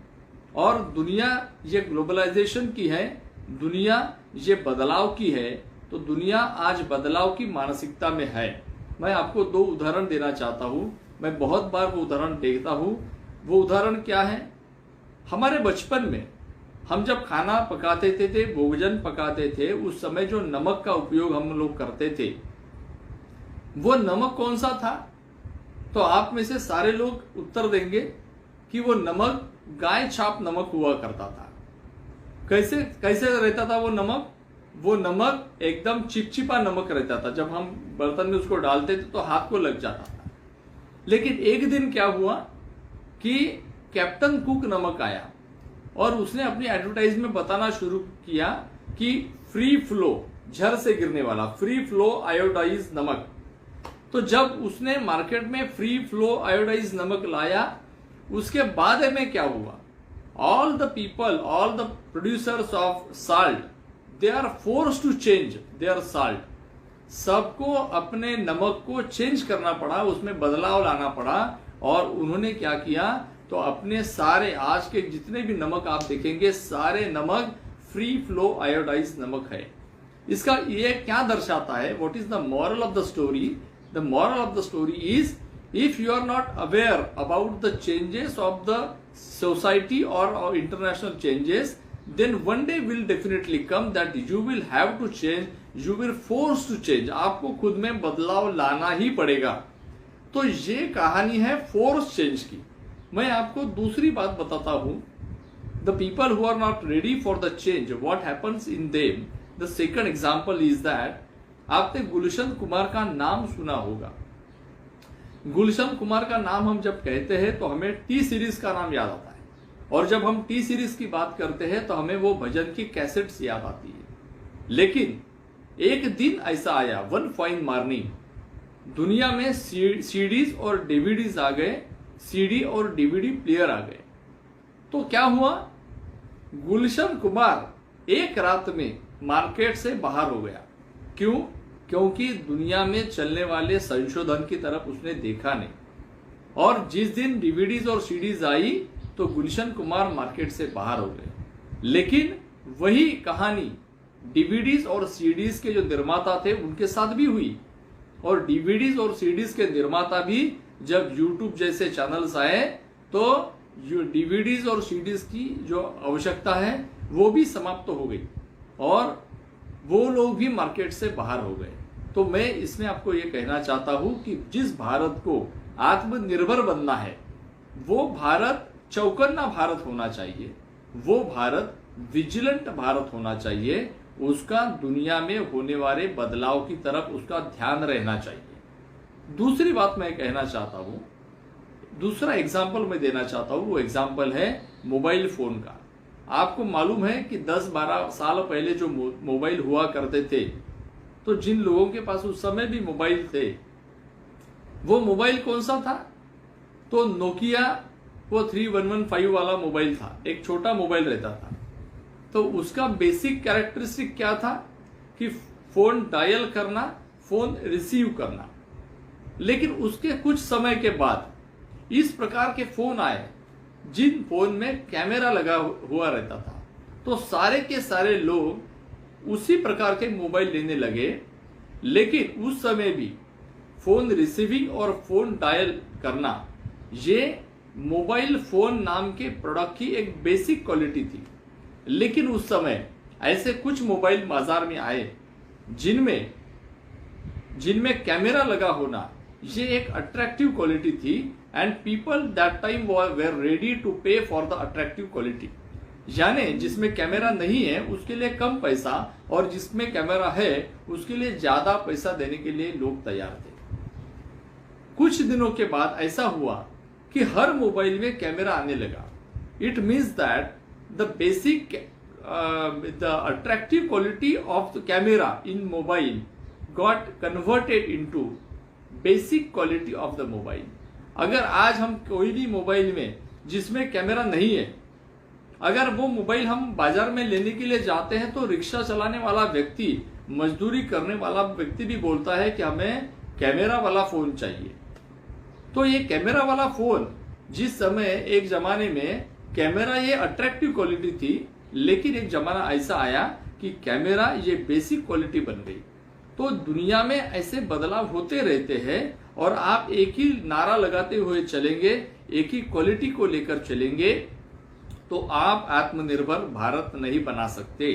और दुनिया ये ग्लोबलाइजेशन की है, दुनिया ये बदलाव की है, तो दुनिया आज बदलाव की मानसिकता में है। मैं आपको 2 उदाहरण देना चाहता हूं, मैं बहुत बार वो उदाहरण देखता हूं। वो उदाहरण क्या है? हमारे बचपन में हम जब खाना पकाते थे, भोजन पकाते थे, उस समय जो नमक का उपयोग हम लोग करते थे वो नमक कौन सा था? तो आप में से सारे लोग उत्तर देंगे कि वो नमक गाय छाप नमक हुआ करता था। कैसे रहता था वो नमक? वो नमक एकदम चिपचिपा नमक रहता था, जब हम बर्तन में उसको डालते थे तो हाथ को लग जाता था। लेकिन एक दिन क्या हुआ कि कैप्टन कुक नमक आया और उसने अपनी एडवर्टाइज में बताना शुरू किया कि फ्री फ्लो, झर से गिरने वाला फ्री फ्लो आयोडाइज नमक। तो जब उसने मार्केट में फ्री फ्लो आयोडाइज नमक लाया, उसके बाद में क्या हुआ? All the people, all the producers of salt, they are forced to change their salt. सबको अपने नमक को चेंज करना पड़ा, उसमें बदलाव लाना पड़ा। और उन्होंने क्या किया? तो अपने सारे आज के जितने भी नमक आप देखेंगे सारे नमक फ्री फ्लो आयोडाइज नमक है। इसका ये क्या दर्शाता है? What is the moral of the story? The moral of the story is if you are not aware about the changes of the society or international changes, then one day will definitely come that you will have to change, you will force to change। आपको खुद में बदलाव लाना ही पड़ेगा। तो ये कहानी है फोर्स चेंज की। मैं आपको दूसरी बात बताता हूं, the people who are not ready for the change, what happens in them? The second example is that आपने गुलशन कुमार का नाम सुना होगा। गुलशन कुमार का नाम हम जब कहते हैं तो हमें टी सीरीज का नाम याद आता है, और जब हम टी सीरीज की बात करते हैं तो हमें वो भजन की कैसेट्स याद आती है। लेकिन एक दिन ऐसा आया, वन फाइन मॉर्निंग, दुनिया में सीडीज और डीवीडीज आ गए, सीडी और डीवीडी प्लेयर आ गए। तो क्या हुआ? गुलशन कुमार एक रात में मार्केट से बाहर हो गया। क्यों? क्योंकि दुनिया में चलने वाले संशोधन की तरफ उसने देखा नहीं। और जिस दिन डीवीडीज और सीडीज आई तो गुलशन कुमार मार्केट से बाहर हो गए। लेकिन वही कहानी डीवीडीज और सीडीज के जो निर्माता थे उनके साथ भी हुई। और डीवीडीज और सीडीज के निर्माता भी जब यूट्यूब जैसे चैनल्स आए तो डीवीडीज और सीडीज की जो आवश्यकता है वो भी समाप्त हो गई और वो लोग भी मार्केट से बाहर हो गए। तो मैं इसमें आपको ये कहना चाहता हूं कि जिस भारत को आत्मनिर्भर बनना है वो भारत चौकन्ना भारत होना चाहिए, वो भारत विजिलेंट भारत होना चाहिए, उसका दुनिया में होने वाले बदलाव की तरफ उसका ध्यान रहना चाहिए। दूसरी बात मैं कहना चाहता हूं, दूसरा एग्जाम्पल मैं देना चाहता हूं, वो एग्जाम्पल है मोबाइल फोन का। आपको मालूम है कि 10-12 साल पहले जो मोबाइल हुआ करते थे, तो जिन लोगों के पास उस समय भी मोबाइल थे, वो मोबाइल कौन सा था? तो नोकिया, वो 3115 वाला मोबाइल था, एक छोटा मोबाइल रहता था। तो उसका बेसिक कैरेक्टरिस्टिक क्या था कि फोन डायल करना, फोन रिसीव करना। लेकिन उसके कुछ समय के बाद इस प्रकार के फोन आए जिन फोन में कैमरा लगा हुआ रहता था, तो सारे के सारे लोग उसी प्रकार के मोबाइल लेने लगे। लेकिन उस समय भी फोन रिसीविंग और फोन डायल करना, ये मोबाइल फोन नाम के प्रोडक्ट की एक बेसिक क्वालिटी थी। लेकिन उस समय ऐसे कुछ मोबाइल बाजार में आए जिनमें कैमरा लगा होना ये एक अट्रैक्टिव क्वालिटी थी, and people that time were ready to pay for the attractive quality. यानी जिसमें कैमरा नहीं है उसके लिए कम पैसा, और जिसमें कैमरा है उसके लिए ज्यादा पैसा देने के लिए लोग तैयार थे। कुछ दिनों के बाद ऐसा हुआ कि हर मोबाइल में कैमरा आने लगा। It means that the basic the attractive quality of the camera in mobile got converted into basic quality of the mobile. अगर आज हम कोई भी मोबाइल में जिसमें कैमरा नहीं है, अगर वो मोबाइल हम बाजार में लेने के लिए जाते हैं, तो रिक्शा चलाने वाला व्यक्ति, मजदूरी करने वाला व्यक्ति भी बोलता है कि हमें कैमरा वाला फोन चाहिए। तो ये कैमरा वाला फोन, जिस समय एक जमाने में कैमरा ये अट्रैक्टिव क्वालिटी थी, लेकिन एक जमाना ऐसा आया कि कैमरा ये बेसिक क्वालिटी बन गई। तो दुनिया में ऐसे बदलाव होते रहते हैं, और आप एक ही नारा लगाते हुए चलेंगे, एक ही क्वालिटी को लेकर चलेंगे, तो आप आत्मनिर्भर भारत नहीं बना सकते।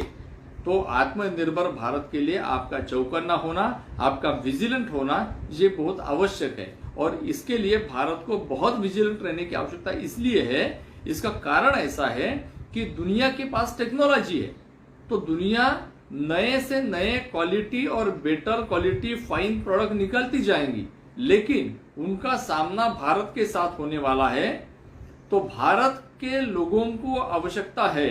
तो आत्मनिर्भर भारत के लिए आपका चौकन्ना होना, आपका विजिलेंट होना ये बहुत आवश्यक है। और इसके लिए भारत को बहुत विजिलेंट रहने की आवश्यकता इसलिए है, इसका कारण ऐसा है कि दुनिया के पास टेक्नोलॉजी है, तो दुनिया नए से नए क्वालिटी और बेटर क्वालिटी फाइन प्रोडक्ट निकलती जाएंगी, लेकिन उनका सामना भारत के साथ होने वाला है। तो भारत के लोगों को आवश्यकता है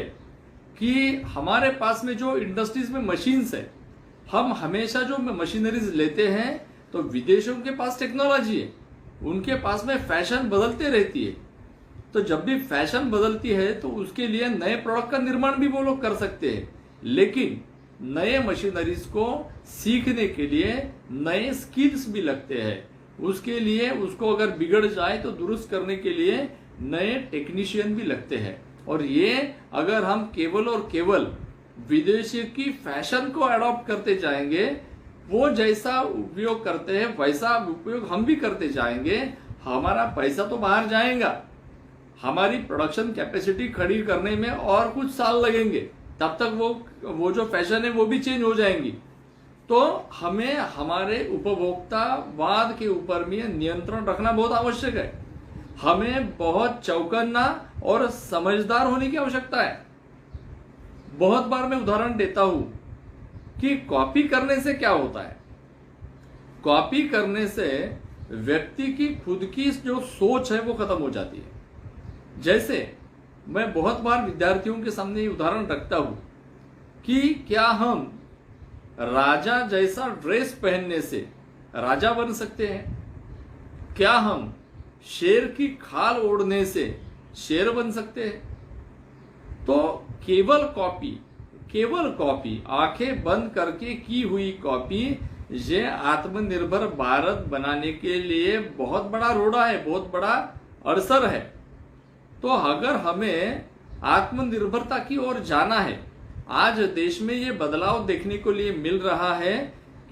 कि हमारे पास में जो इंडस्ट्रीज में मशीन्स है, हम हमेशा जो मशीनरीज लेते हैं, तो विदेशों के पास टेक्नोलॉजी है, उनके पास में फैशन बदलते रहती है। तो जब भी फैशन बदलती है तो उसके लिए नए प्रोडक्ट का निर्माण भी वो लोग कर सकते हैं, लेकिन नए मशीनरीज को सीखने के लिए नए स्किल्स भी लगते हैं। उसके लिए उसको अगर बिगड़ जाए तो दुरुस्त करने के लिए नए टेक्नीशियन भी लगते हैं। और ये अगर हम केवल और केवल विदेशी की फैशन को अडॉप्ट करते जाएंगे, वो जैसा उपयोग करते हैं वैसा उपयोग हम भी करते जाएंगे, हमारा पैसा तो बाहर जाएगा, हमारी प्रोडक्शन कैपेसिटी खड़ी करने में और कुछ साल लगेंगे, तब तक वो जो फैशन है वो भी चेंज हो जाएंगी। तो हमें हमारे उपभोक्तावाद के ऊपर में नियंत्रण रखना बहुत आवश्यक है। हमें बहुत चौकन्ना और समझदार होने की आवश्यकता है। बहुत बार मैं उदाहरण देता हूं कि कॉपी करने से क्या होता है। कॉपी करने से व्यक्ति की खुद की जो सोच है वो खत्म हो जाती है। जैसे मैं बहुत बार विद्यार्थियों के सामने उदाहरण रखता हूं कि क्या हम राजा जैसा ड्रेस पहनने से राजा बन सकते हैं? क्या हम शेर की खाल ओढ़ने से शेर बन सकते हैं? तो केवल कॉपी, आंखें बंद करके की हुई कॉपी, ये आत्मनिर्भर भारत बनाने के लिए बहुत बड़ा रोड़ा है, बहुत बड़ा अवसर है। तो अगर हमें आत्मनिर्भरता की ओर जाना है, आज देश में ये बदलाव देखने को लिए मिल रहा है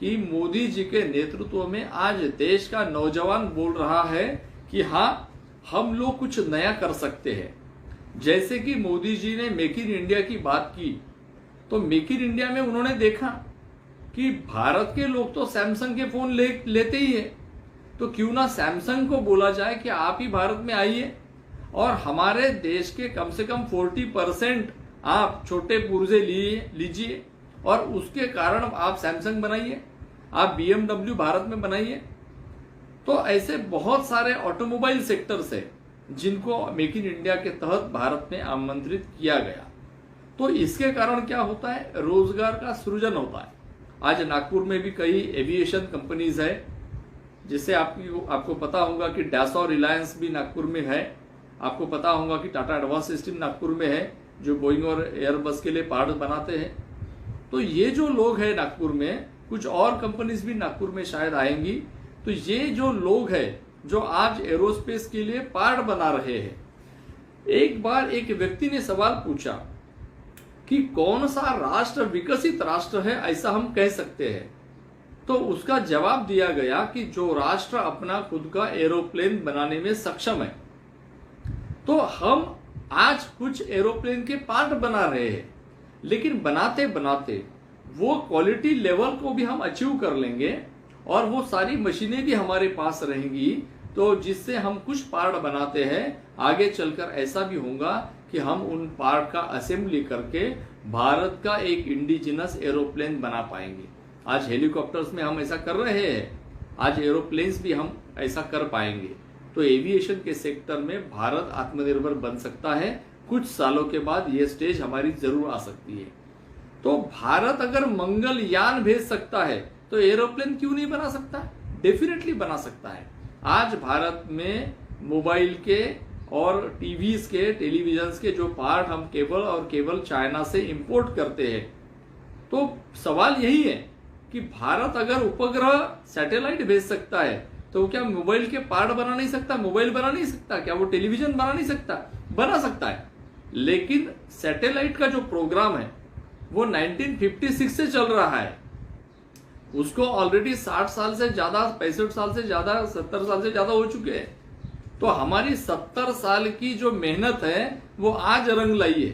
कि मोदी जी के नेतृत्व में आज देश का नौजवान बोल रहा है कि हाँ, हम लोग कुछ नया कर सकते हैं। जैसे कि मोदी जी ने मेक इन इंडिया की बात की, तो मेक इन इंडिया में उन्होंने देखा कि भारत के लोग तो सैमसंग के फोन लेते ही है, तो क्यों ना सैमसंग को बोला जाए कि आप ही भारत में आइए, और हमारे देश के कम से कम 40% आप छोटे पुर्जे लीजिए और उसके कारण आप सैमसंग बनाइए, आप BMW भारत में बनाइए। तो ऐसे बहुत सारे ऑटोमोबाइल सेक्टर्स है जिनको मेक इन इंडिया के तहत भारत में आमंत्रित किया गया। तो इसके कारण क्या होता है, रोजगार का सृजन होता है। आज नागपुर में भी कई एविएशन कंपनीज है, जिससे आपको पता होगा कि डैसो रिलायंस भी नागपुर में है। आपको पता होगा कि टाटा एडवांस सिस्टम नागपुर में है, जो बोइंग और एयरबस के लिए पार्ट बनाते हैं। तो ये जो लोग हैं नागपुर में, कुछ और कंपनीज भी नागपुर में शायद आएंगी। तो ये जो लोग हैं जो आज एरोस्पेस के लिए पार्ट बना रहे हैं, एक बार एक व्यक्ति ने सवाल पूछा कि कौन सा राष्ट्र विकसित राष्ट्र है ऐसा हम कह सकते हैं। तो उसका जवाब दिया गया कि जो राष्ट्र अपना खुद का एरोप्लेन बनाने में सक्षम है। तो हम आज कुछ एरोप्लेन के पार्ट बना रहे हैं, लेकिन बनाते बनाते वो क्वालिटी लेवल को भी हम अचीव कर लेंगे और वो सारी मशीनें भी हमारे पास रहेंगी। तो जिससे हम कुछ पार्ट बनाते हैं, आगे चलकर ऐसा भी होगा कि हम उन पार्ट का असेंबली करके भारत का एक इंडिजिनस एरोप्लेन बना पाएंगे। आज हेलीकॉप्टर्स में हम ऐसा कर रहे हैं, आज एरोप्लेन्स भी हम ऐसा कर पाएंगे। तो एविएशन के सेक्टर में भारत आत्मनिर्भर बन सकता है। कुछ सालों के बाद ये स्टेज हमारी जरूर आ सकती है। तो भारत अगर मंगलयान भेज सकता है तो एरोप्लेन क्यों नहीं बना सकता? डेफिनेटली बना सकता है। आज भारत में मोबाइल के और टीवीज के, टेलीविजन के जो पार्ट हम केवल चाइना से इंपोर्ट करते हैं। तो सवाल यही है कि भारत अगर उपग्रह सैटेलाइट भेज सकता है तो क्या मोबाइल के पार्ट बना नहीं सकता? मोबाइल बना नहीं सकता? क्या वो टेलीविजन बना नहीं सकता? बना सकता है। लेकिन सैटेलाइट का जो प्रोग्राम है वो 1956 से चल रहा है। उसको ऑलरेडी 60 साल से ज्यादा, 65 साल से ज्यादा, 70 साल से ज्यादा हो चुके हैं। तो हमारी 70 साल की जो मेहनत है वो आज रंग लाई है।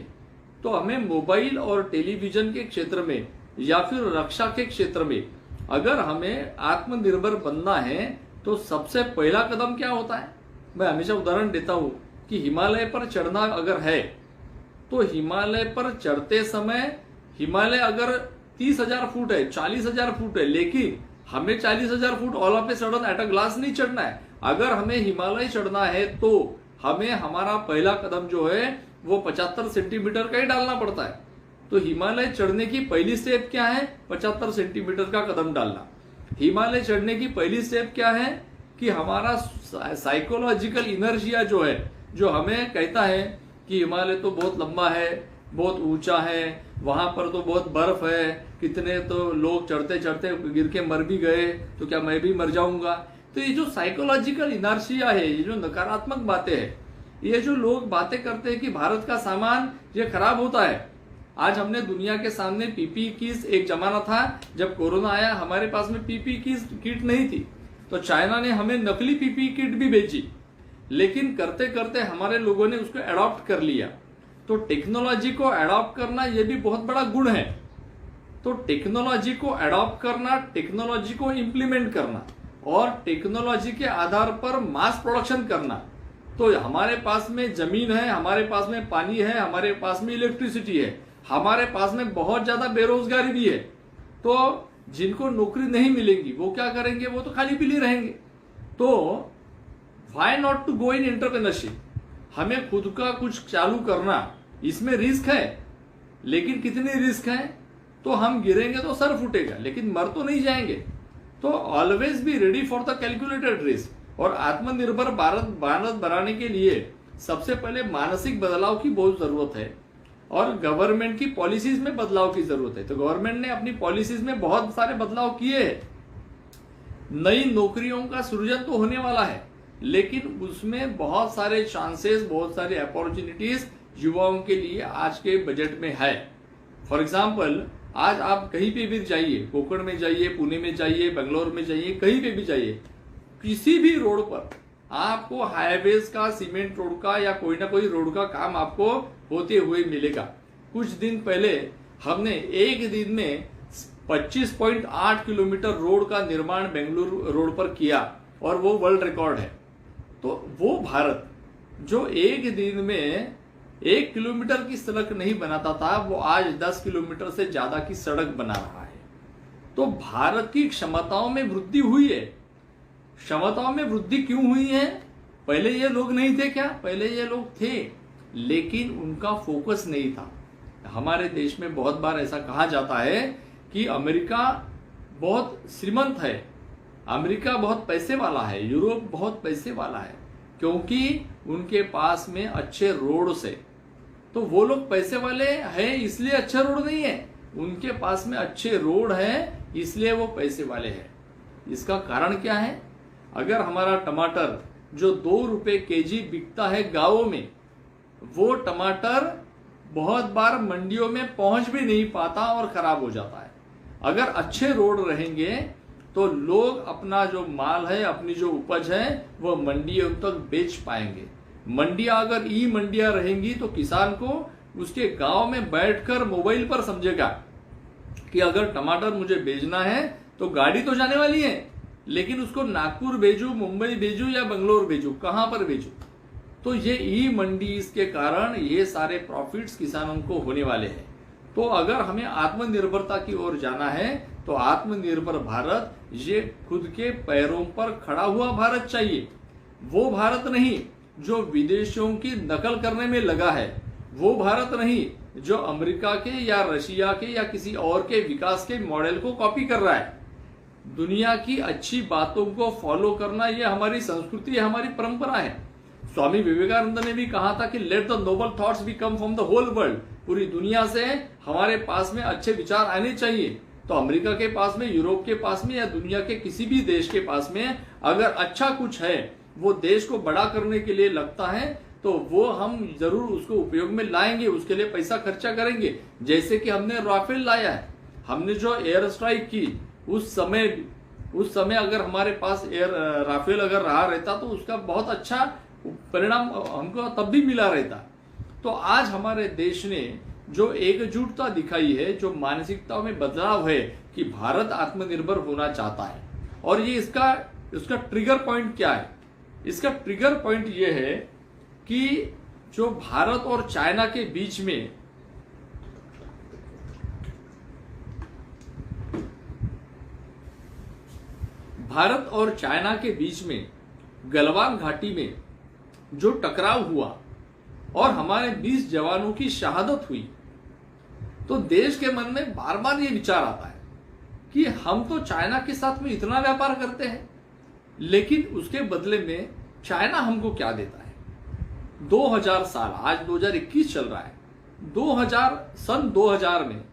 तो हमें मोबाइल और टेलीविजन के क्षेत्र में या फिर रक्षा के क्षेत्र में अगर हमें आत्मनिर्भर बनना है तो सबसे पहला कदम क्या होता है? मैं हमेशा उदाहरण देता हूं कि हिमालय पर चढ़ना अगर है तो हिमालय पर चढ़ते समय, हिमालय अगर 30,000 फुट है, 40,000 फुट है, लेकिन हमें 40,000 foot all of a sudden at a glass नहीं चढ़ना है। अगर हमें हिमालय चढ़ना है तो हमें हमारा पहला कदम जो है वो 75 सेंटीमीटर का ही डालना पड़ता है। तो हिमालय चढ़ने की पहली स्टेप क्या है? 75 सेंटीमीटर का कदम डालना। हिमालय चढ़ने की पहली स्टेप क्या है कि हमारा साइकोलॉजिकल इनर्शिया जो है, जो हमें कहता है कि हिमालय तो बहुत लंबा है, बहुत ऊंचा है, वहां पर तो बहुत बर्फ है, कितने तो लोग चढ़ते चढ़ते गिर के मर भी गए, तो क्या मैं भी मर जाऊंगा? तो ये जो साइकोलॉजिकल इनर्शिया है, ये जो नकारात्मक बातें हैं, ये जो लोग बातें करते हैं कि भारत का सामान ये खराब होता है। आज हमने दुनिया के सामने पीपी किट, एक जमाना था जब कोरोना आया हमारे पास में पीपी किट नहीं थी, तो चाइना ने हमें नकली पीपी किट भी भेजी, लेकिन करते करते हमारे लोगों ने उसको अडॉप्ट कर लिया। तो टेक्नोलॉजी को अडॉप्ट करना ये भी बहुत बड़ा गुण है। तो टेक्नोलॉजी को अडॉप्ट करना, टेक्नोलॉजी को इंप्लीमेंट करना और टेक्नोलॉजी के आधार पर मास प्रोडक्शन करना। तो हमारे पास में जमीन है, हमारे पास में पानी है, हमारे पास में इलेक्ट्रिसिटी है, हमारे पास में बहुत ज्यादा बेरोजगारी भी है। तो जिनको नौकरी नहीं मिलेंगी वो क्या करेंगे? वो तो खाली पीली रहेंगे। तो why not to go in entrepreneurship? हमें खुद का कुछ चालू करना, इसमें रिस्क है, लेकिन कितनी रिस्क है? तो हम गिरेंगे तो सर फूटेगा, लेकिन मर तो नहीं जाएंगे। तो always be ready for the calculated risk. और आत्मनिर्भर भारत बनाने के लिए सबसे पहले मानसिक बदलाव की बहुत जरूरत है और गवर्नमेंट की पॉलिसीज में बदलाव की जरूरत है। तो गवर्नमेंट ने अपनी पॉलिसीज में बहुत सारे बदलाव किए हैं। नई नौकरियों का सृजन तो होने वाला है, लेकिन उसमें बहुत सारे चांसेस, बहुत सारी अपॉर्चुनिटीज युवाओं के लिए आज के बजट में है। फॉर एग्जाम्पल, आज आप कहीं पे भी जाइए, कोकण में जाइए, पुणे में जाइए, बेंगलोर में जाइए, कहीं पे भी जाइए, किसी भी रोड पर आपको हाईवेज का, सीमेंट रोड का या कोई ना कोई रोड का काम आपको होते हुए मिलेगा। कुछ दिन पहले हमने एक दिन में 25.8 किलोमीटर रोड का निर्माण बेंगलुरु रोड पर किया और वो वर्ल्ड रिकॉर्ड है। तो वो भारत जो एक दिन में 1 किलोमीटर की सड़क नहीं बनाता था, वो आज 10 किलोमीटर से ज्यादा की सड़क बना रहा है। तो भारत की क्षमताओं में वृद्धि हुई है। क्षमताओं में वृद्धि क्यों हुई है? पहले ये लोग नहीं थे क्या? पहले ये लोग थे, लेकिन उनका फोकस नहीं था। हमारे देश में बहुत बार ऐसा कहा जाता है कि अमेरिका बहुत श्रीमंत है, अमेरिका बहुत पैसे वाला है, यूरोप बहुत पैसे वाला है, क्योंकि उनके पास में अच्छे रोड्स है। तो वो लोग पैसे वाले हैं इसलिए अच्छे रोड नहीं है, उनके पास में अच्छे रोड है इसलिए वो पैसे वाले हैं। इसका कारण क्या है? अगर हमारा टमाटर जो 2 रुपए केजी बिकता है गांवों में, वो टमाटर बहुत बार मंडियों में पहुंच भी नहीं पाता और खराब हो जाता है। अगर अच्छे रोड रहेंगे तो लोग अपना जो माल है, अपनी जो उपज है, वो मंडियों तक बेच पाएंगे। मंडियां अगर ई मंडियां रहेंगी तो किसान को उसके गांव में बैठकर मोबाइल पर समझेगा कि अगर टमाटर मुझे भेजना है तो गाड़ी तो जाने वाली है, लेकिन उसको नागपुर भेजू, मुंबई भेजू या बंगलोर भेजू, कहां पर भेजू? तो ये ई मंडी के कारण ये सारे प्रॉफिट्स किसानों को होने वाले हैं। तो अगर हमें आत्मनिर्भरता की ओर जाना है तो आत्मनिर्भर भारत, ये खुद के पैरों पर खड़ा हुआ भारत चाहिए। वो भारत नहीं जो विदेशों की नकल करने में लगा है, वो भारत नहीं जो अमेरिका के या रशिया के या किसी और के विकास के मॉडल को कॉपी कर रहा है। दुनिया की अच्छी बातों को फॉलो करना ये हमारी संस्कृति है, हमारी परंपरा है। स्वामी विवेकानंद ने भी कहा था कि let the noble thoughts be come from the whole world. पूरी दुनिया से हमारे पास में अच्छे विचार आने चाहिए। तो अमेरिका के पास में, यूरोप के पास में या दुनिया के किसी भी देश के पास में अगर अच्छा कुछ है, वो देश को बड़ा करने के लिए लगता है, तो वो हम जरूर उसको उपयोग में लाएंगे, उसके लिए पैसा खर्चा करेंगे। जैसे कि हमने राफेल लाया है, हमने जो एयर स्ट्राइक की, उस समय अगर हमारे पास राफेल अगर रहा रहता तो उसका बहुत अच्छा परिणाम हमको तब भी मिला रहता। तो आज हमारे देश ने जो एकजुटता दिखाई है, जो मानसिकता में बदलाव है कि भारत आत्मनिर्भर होना चाहता है, और ये इसका ट्रिगर पॉइंट क्या है? इसका ट्रिगर पॉइंट ये है कि जो भारत और चाइना के बीच में गलवान घाटी में जो टकराव हुआ और हमारे 20 जवानों की शहादत हुई, तो देश के मन में बार बार ये विचार आता है कि हम तो चाइना के साथ में इतना व्यापार करते हैं, लेकिन उसके बदले में चाइना हमको क्या देता है? 2000 साल, आज 2021 चल रहा है, सन 2000 में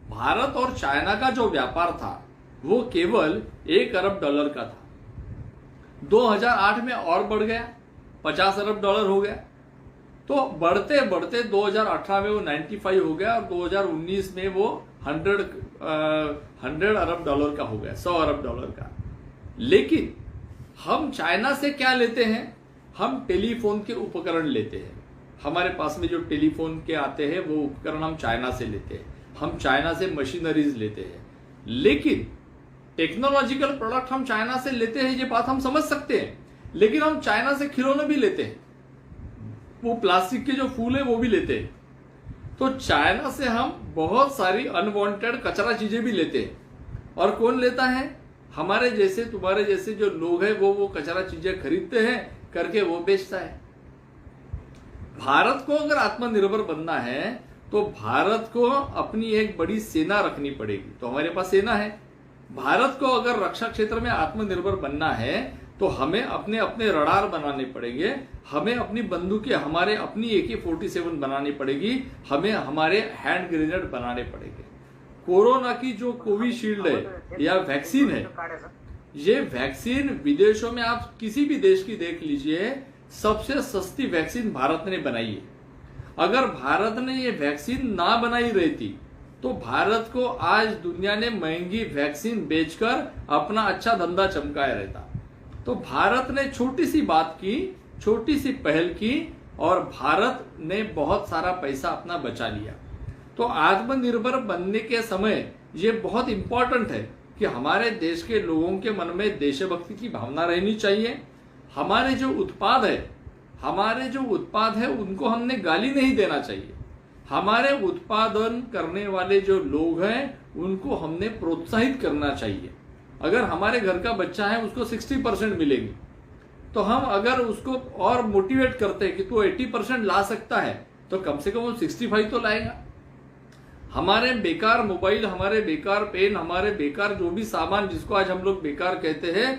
भारत और चाइना का जो व्यापार था वो केवल $1 अरब का था। 2008 में और बढ़ गया, $50 अरब हो गया। तो बढ़ते बढ़ते 2018 में वो 95 हो गया और 2019 में वो 100 अरब का हो गया, $100 अरब का। लेकिन हम चाइना से क्या लेते हैं? हम टेलीफोन के उपकरण लेते हैं। हमारे पास में जो टेलीफोन के आते हैं वो उपकरण हम चाइना से लेते हैं, हम चाइना से मशीनरीज लेते हैं। लेकिन टेक्नोलॉजिकल प्रोडक्ट हम चाइना से लेते हैं, ये बात हम समझ सकते हैं, लेकिन हम चाइना से खिलौने भी लेते हैं, वो प्लास्टिक के जो फूल है वो भी लेते हैं। तो चाइना से हम बहुत सारी अनवांटेड कचरा चीजें भी लेते हैं। और कौन लेता है? हमारे जैसे, तुम्हारे जैसे जो लोग हैं वो कचरा चीजें खरीदते हैं, करके वो बेचता है। भारत को अगर आत्मनिर्भर बनना है तो भारत को अपनी एक बड़ी सेना रखनी पड़ेगी। तो हमारे पास सेना है। भारत को अगर रक्षा क्षेत्र में आत्मनिर्भर बनना है तो हमें अपने अपने रडार बनाने पड़ेंगे, हमें अपनी बंदूकें, हमारे अपनी AK-47 बनानी पड़ेगी, हमें हमारे हैंड ग्रेनेड बनाने पड़ेंगे। कोरोना की जो कोविशील्ड है या वैक्सीन है, ये वैक्सीन विदेशों में आप किसी भी देश की देख लीजिए, सबसे सस्ती वैक्सीन भारत ने बनाई है। अगर भारत ने ये वैक्सीन ना बनाई रहती तो भारत को आज दुनिया ने महंगी वैक्सीन बेचकर अपना अच्छा धंधा चमकाया रहता। तो भारत ने छोटी सी बात की, छोटी सी पहल की और भारत ने बहुत सारा पैसा अपना बचा लिया। तो आत्मनिर्भर बनने के समय ये बहुत इंपॉर्टेंट है कि हमारे देश के लोगों के मन में देशभक्ति की भावना रहनी चाहिए। हमारे जो उत्पाद है, हमारे जो उत्पाद है उनको हमने गाली नहीं देना चाहिए। हमारे उत्पादन करने वाले जो लोग हैं उनको हमने प्रोत्साहित करना चाहिए। अगर हमारे घर का बच्चा है उसको 60% मिलेगी, तो हम अगर उसको और मोटिवेट करते हैं कि तू 80% ला सकता है, तो कम से कम वो 65 तो लाएगा। हमारे बेकार मोबाइल, हमारे बेकार पेन, हमारे बेकार जो भी सामान जिसको आज हम लोग बेकार कहते हैं,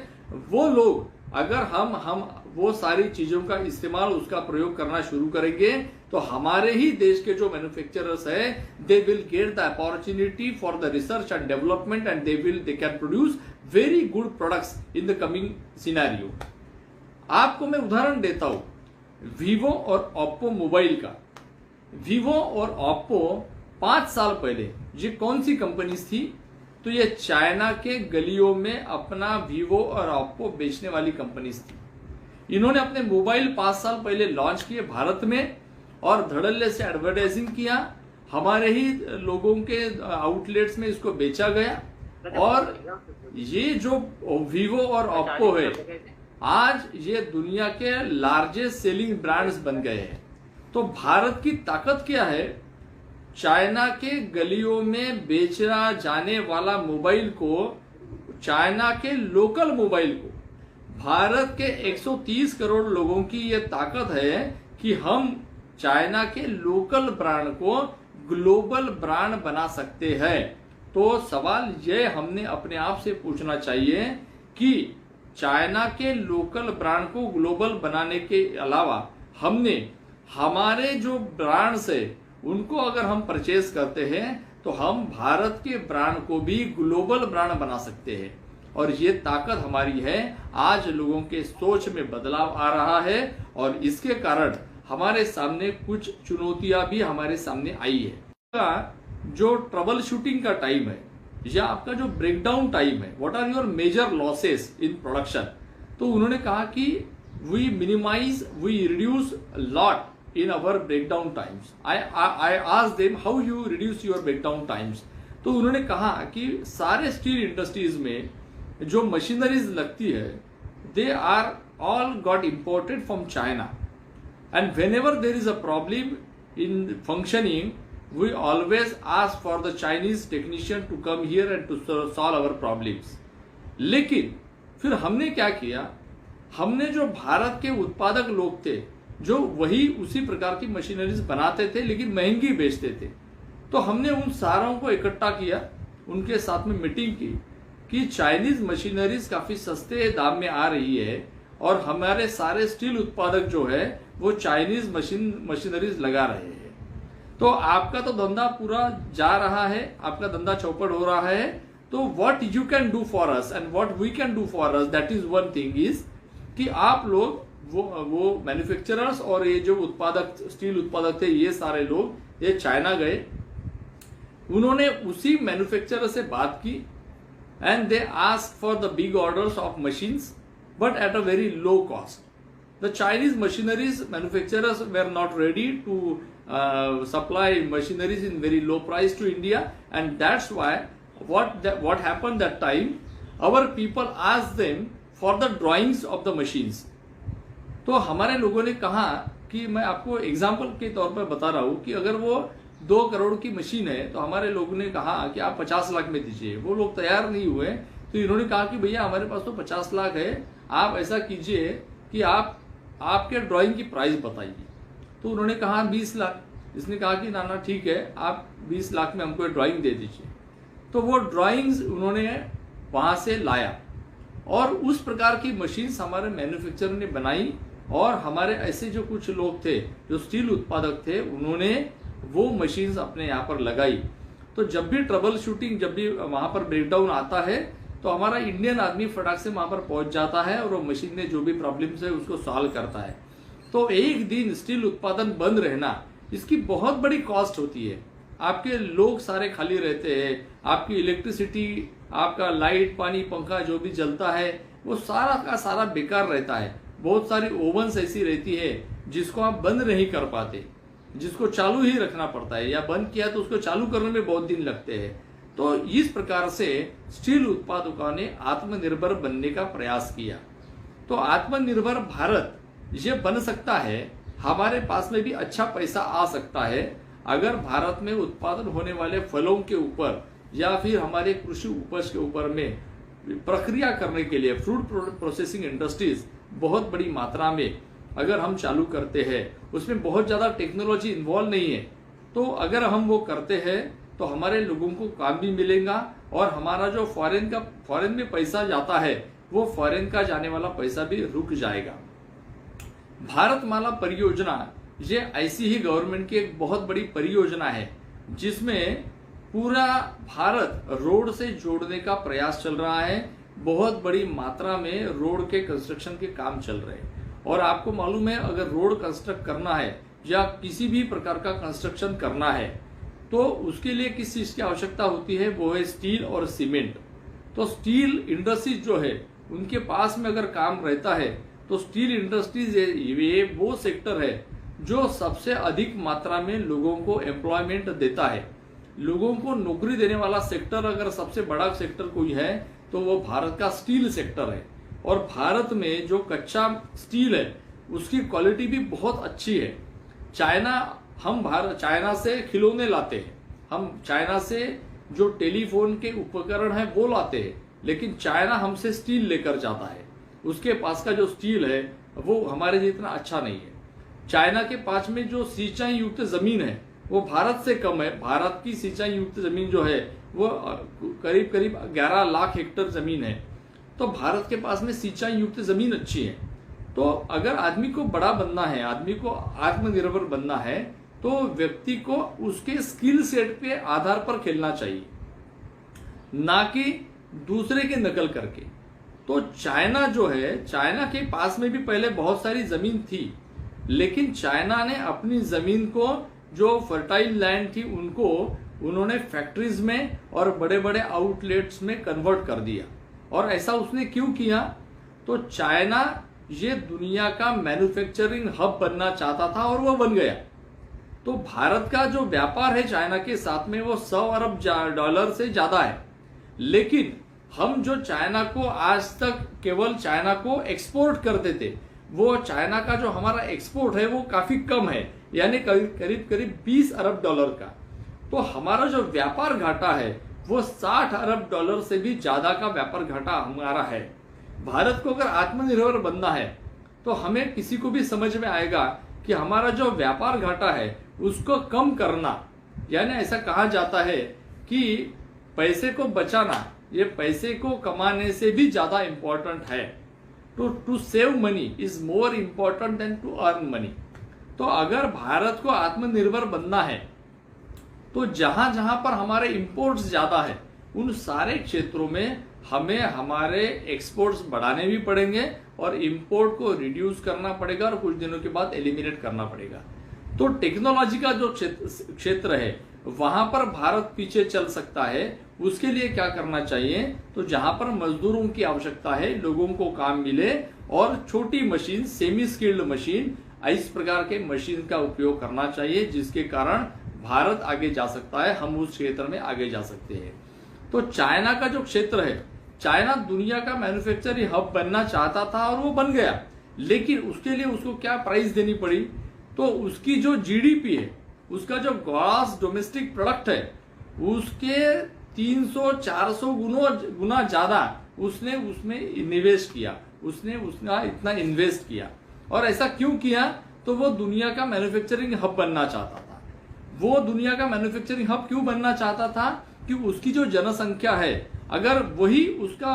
वो लोग अगर हम वो सारी चीजों का इस्तेमाल, उसका प्रयोग करना शुरू करेंगे, तो हमारे ही देश के जो मैन्युफैक्चरर्स है, they will get the opportunity for the research and development and they can produce very good products in the coming scenario. आपको मैं उदाहरण देता हूं वीवो और ओप्पो मोबाइल का। वीवो और ओप्पो 5 साल पहले ये कौन सी कंपनीज थी? तो ये चाइना के गलियों में अपना वीवो और ओप्पो बेचने वाली कंपनीज थी। इन्होंने अपने मोबाइल 5 साल पहले लॉन्च किए भारत में और धड़ल्ले से एडवर्टाइजिंग किया, हमारे ही लोगों के आउटलेट्स में इसको बेचा गया। और ये जो वीवो और ओप्पो है, आज ये दुनिया के लार्जेस्ट सेलिंग ब्रांड्स बन गए हैं। तो भारत की ताकत क्या है? चाइना के गलियों में बेचा जाने वाला मोबाइल को, चाइना के लोकल मोबाइल को, भारत के 130 करोड़ लोगों की यह ताकत है कि हम चाइना के लोकल ब्रांड को ग्लोबल ब्रांड बना सकते हैं। तो सवाल यह हमने अपने आप से पूछना चाहिए कि चाइना के लोकल ब्रांड को ग्लोबल बनाने के अलावा हमने हमारे जो ब्रांड्स है उनको अगर हम परचेज करते हैं तो हम भारत के ब्रांड को भी ग्लोबल ब्रांड बना सकते हैं। और ये ताकत हमारी है। आज लोगों के सोच में बदलाव आ रहा है और इसके कारण हमारे सामने कुछ चुनौतियां भी हमारे सामने आई है। जो ट्रबल शूटिंग का टाइम है या आपका जो ब्रेकडाउन टाइम है, what are your major losses in production, तो उन्होंने कहा कि we minimize, we reduce lot in our breakdown times. I asked them how you reduce your breakdown times. तो उन्होंने कहा कि सारे स्टील इंडस्ट्रीज में जो मशीनरीज लगती है, they are all got imported from China, and whenever there is a problem in functioning, we always ask for the Chinese technician to come here and to solve our problems. लेकिन फिर हमने क्या किया? हमने जो भारत के उत्पादक लोग थे जो वही उसी प्रकार की मशीनरीज बनाते थे लेकिन महंगी बेचते थे, तो हमने उन सारों को इकट्ठा किया, उनके साथ में मीटिंग की कि चाइनीज मशीनरीज काफी सस्ते दाम में आ रही है और हमारे सारे स्टील उत्पादक जो है वो चाइनीज मशीनरीज लगा रहे हैं। तो आपका तो धंधा पूरा जा रहा है, आपका धंधा चौपट हो रहा है। तो what you can do for us and what we can do for us, that is one thing is कि आप लोग वो मैन्युफैक्चरर्स और ये जो उत्पादक, स्टील उत्पादक थे, ये सारे लोग ये चाइना गए, उन्होंने उसी मैन्युफैक्चरर से बात की and they ask for the big orders of machines but at a very low cost. The Chinese machineries manufacturers were not ready to supply machineries in very low price to India, and that's why what happened that time, our people asked them for the drawings of the machines. तो हमारे लोगों ने कहा कि मैं आपको example के तौर पर बता रहा हूं कि अगर वो 2 करोड़ की मशीन है तो हमारे लोगों ने कहा कि आप 50 लाख में दीजिए। वो लोग तैयार नहीं हुए, तो इन्होंने कहा कि भैया हमारे पास तो 50 लाख है, आप ऐसा कीजिए कि आप आपके ड्राइंग की प्राइस बताइए। तो उन्होंने कहा 20 लाख। इसने कहा कि ना ठीक है, आप 20 लाख में हमको ड्राइंग दे दीजिए। तो वो ड्राइंग्स उन्होंने वहां से लाया और उस प्रकार की मशीन्स हमारे मैन्युफैक्चरर ने बनाई। और हमारे ऐसे जो कुछ लोग थे जो स्टील उत्पादक थे, उन्होंने वो मशीन्स अपने यहाँ पर लगाई। तो जब भी ट्रबल शूटिंग, जब भी वहां पर ब्रेकडाउन आता है, तो हमारा इंडियन आदमी फटाक से वहां पर पहुंच जाता है और वो मशीन में जो भी प्रॉब्लम्स है उसको सॉल्व करता है। तो एक दिन स्टील उत्पादन बंद रहना, इसकी बहुत बड़ी कॉस्ट होती है। आपके लोग सारे खाली रहते हैं, आपकी इलेक्ट्रिसिटी, आपका लाइट, पानी, पंखा जो भी जलता है वो सारा का सारा बेकार रहता है। बहुत सारी ओवन्स ऐसी रहती है जिसको आप बंद नहीं कर पाते, जिसको चालू ही रखना पड़ता है, या बंद किया तो उसको चालू करने में बहुत दिन लगते हैं। तो इस प्रकार से स्टील उत्पादकों ने आत्मनिर्भर बनने का प्रयास किया। तो आत्मनिर्भर भारत ये बन सकता है, हमारे पास में भी अच्छा पैसा आ सकता है अगर भारत में उत्पादन होने वाले फलों के ऊपर या फिर हमारे कृषि उपज के ऊपर में प्रक्रिया करने के लिए फ्रूट प्रोसेसिंग इंडस्ट्रीज बहुत बड़ी मात्रा में अगर हम चालू करते हैं, उसमें बहुत ज्यादा टेक्नोलॉजी इन्वॉल्व नहीं है, तो अगर हम वो करते हैं तो हमारे लोगों को काम भी मिलेगा और हमारा जो फॉरेन में पैसा जाता है वो फॉरेन का जाने वाला पैसा भी रुक जाएगा। भारतमाला परियोजना ये ऐसी ही गवर्नमेंट की एक बहुत बड़ी परियोजना है जिसमें पूरा भारत रोड से जोड़ने का प्रयास चल रहा है। बहुत बड़ी मात्रा में रोड के कंस्ट्रक्शन के काम चल रहे हैं और आपको मालूम है अगर रोड कंस्ट्रक्ट करना है या किसी भी प्रकार का कंस्ट्रक्शन करना है तो उसके लिए किस चीज की आवश्यकता होती है, वो है स्टील और सीमेंट। तो स्टील इंडस्ट्रीज जो है उनके पास में अगर काम रहता है तो स्टील इंडस्ट्रीज ये वो सेक्टर है जो सबसे अधिक मात्रा में लोगों को एम्प्लॉयमेंट देता है। लोगों को नौकरी देने वाला सेक्टर अगर सबसे बड़ा सेक्टर कोई है तो वो भारत का स्टील सेक्टर है। और भारत में जो कच्चा स्टील है उसकी क्वालिटी भी बहुत अच्छी है। चाइना से खिलौने लाते हैं, हम चाइना से जो टेलीफोन के उपकरण है वो लाते हैं, लेकिन चाइना हमसे स्टील लेकर जाता है। उसके पास का जो स्टील है वो हमारे जितना अच्छा नहीं है। चाइना के पास में जो सिंचाई युक्त जमीन है वो भारत से कम है। भारत की सिंचाई युक्त जमीन जो है वो करीब करीब 11 लाख हेक्टेयर जमीन है। तो भारत के पास में सिंचाई युक्त जमीन अच्छी है। तो अगर आदमी को बड़ा बनना है, आदमी को आत्मनिर्भर बनना है, तो व्यक्ति को उसके स्किल सेट पे आधार पर खेलना चाहिए, ना कि दूसरे के नकल करके। तो चाइना जो है, चाइना के पास में भी पहले बहुत सारी जमीन थी, लेकिन चाइना ने अपनी जमीन को जो फर्टाइल लैंड थी उन्होंने फैक्ट्रीज में और बड़े बड़े आउटलेट्स में कन्वर्ट कर दिया। और ऐसा उसने क्यों किया? तो चाइना ये दुनिया का मैन्युफैक्चरिंग हब बनना चाहता था और वो बन गया। तो भारत का जो व्यापार है चाइना के साथ में वो 100 अरब डॉलर से ज्यादा है, लेकिन हम जो चाइना को आज तक केवल चाइना को एक्सपोर्ट करते थे, वो चाइना का जो हमारा एक्सपोर्ट है वो काफी कम है, यानी करीब 20 अरब डॉलर का। तो हमारा जो व्यापार घाटा है वो 60 अरब डॉलर से भी ज्यादा का व्यापार घाटा हमारा है। भारत को अगर आत्मनिर्भर बनना है तो हमें किसी को भी समझ में आएगा कि हमारा जो व्यापार घाटा है उसको कम करना, यानी ऐसा कहा जाता है कि पैसे को बचाना ये पैसे को कमाने से भी ज्यादा इंपॉर्टेंट है। To save money is more important than to earn money. तो अगर भारत को आत्मनिर्भर बनना है तो जहां जहां पर हमारे इंपोर्ट्स ज्यादा है उन सारे क्षेत्रों में हमें हमारे एक्सपोर्ट्स बढ़ाने भी पड़ेंगे और इंपोर्ट को रिड्यूस करना पड़ेगा और कुछ दिनों के बाद एलिमिनेट करना पड़ेगा। तो टेक्नोलॉजी का जो क्षेत्र है वहां पर भारत पीछे चल सकता है। उसके लिए क्या करना चाहिए? तो जहां पर मजदूरों की आवश्यकता है, लोगों को काम मिले और छोटी मशीन, सेमी स्किल्ड मशीन, इस प्रकार के मशीन का उपयोग करना चाहिए, जिसके कारण भारत आगे जा सकता है, हम उस क्षेत्र में आगे जा सकते हैं। तो चाइना का जो क्षेत्र है, चाइना दुनिया का मैन्युफैक्चरिंग हब बनना चाहता था और वो बन गया, लेकिन उसके लिए उसको क्या प्राइस देनी पड़ी? तो उसकी जो जीडीपी है, उसका जो ग्रॉस डोमेस्टिक प्रोडक्ट है, उसके 300-400 गुना ज्यादा उसने उसमें निवेश किया, उसने इतना इन्वेस्ट किया। और ऐसा क्यों किया? तो वो दुनिया का मैन्युफैक्चरिंग हब बनना चाहता था। वो दुनिया का मैन्युफैक्चरिंग हब क्यों बनना चाहता था? कि उसकी जो जनसंख्या है, अगर वही उसका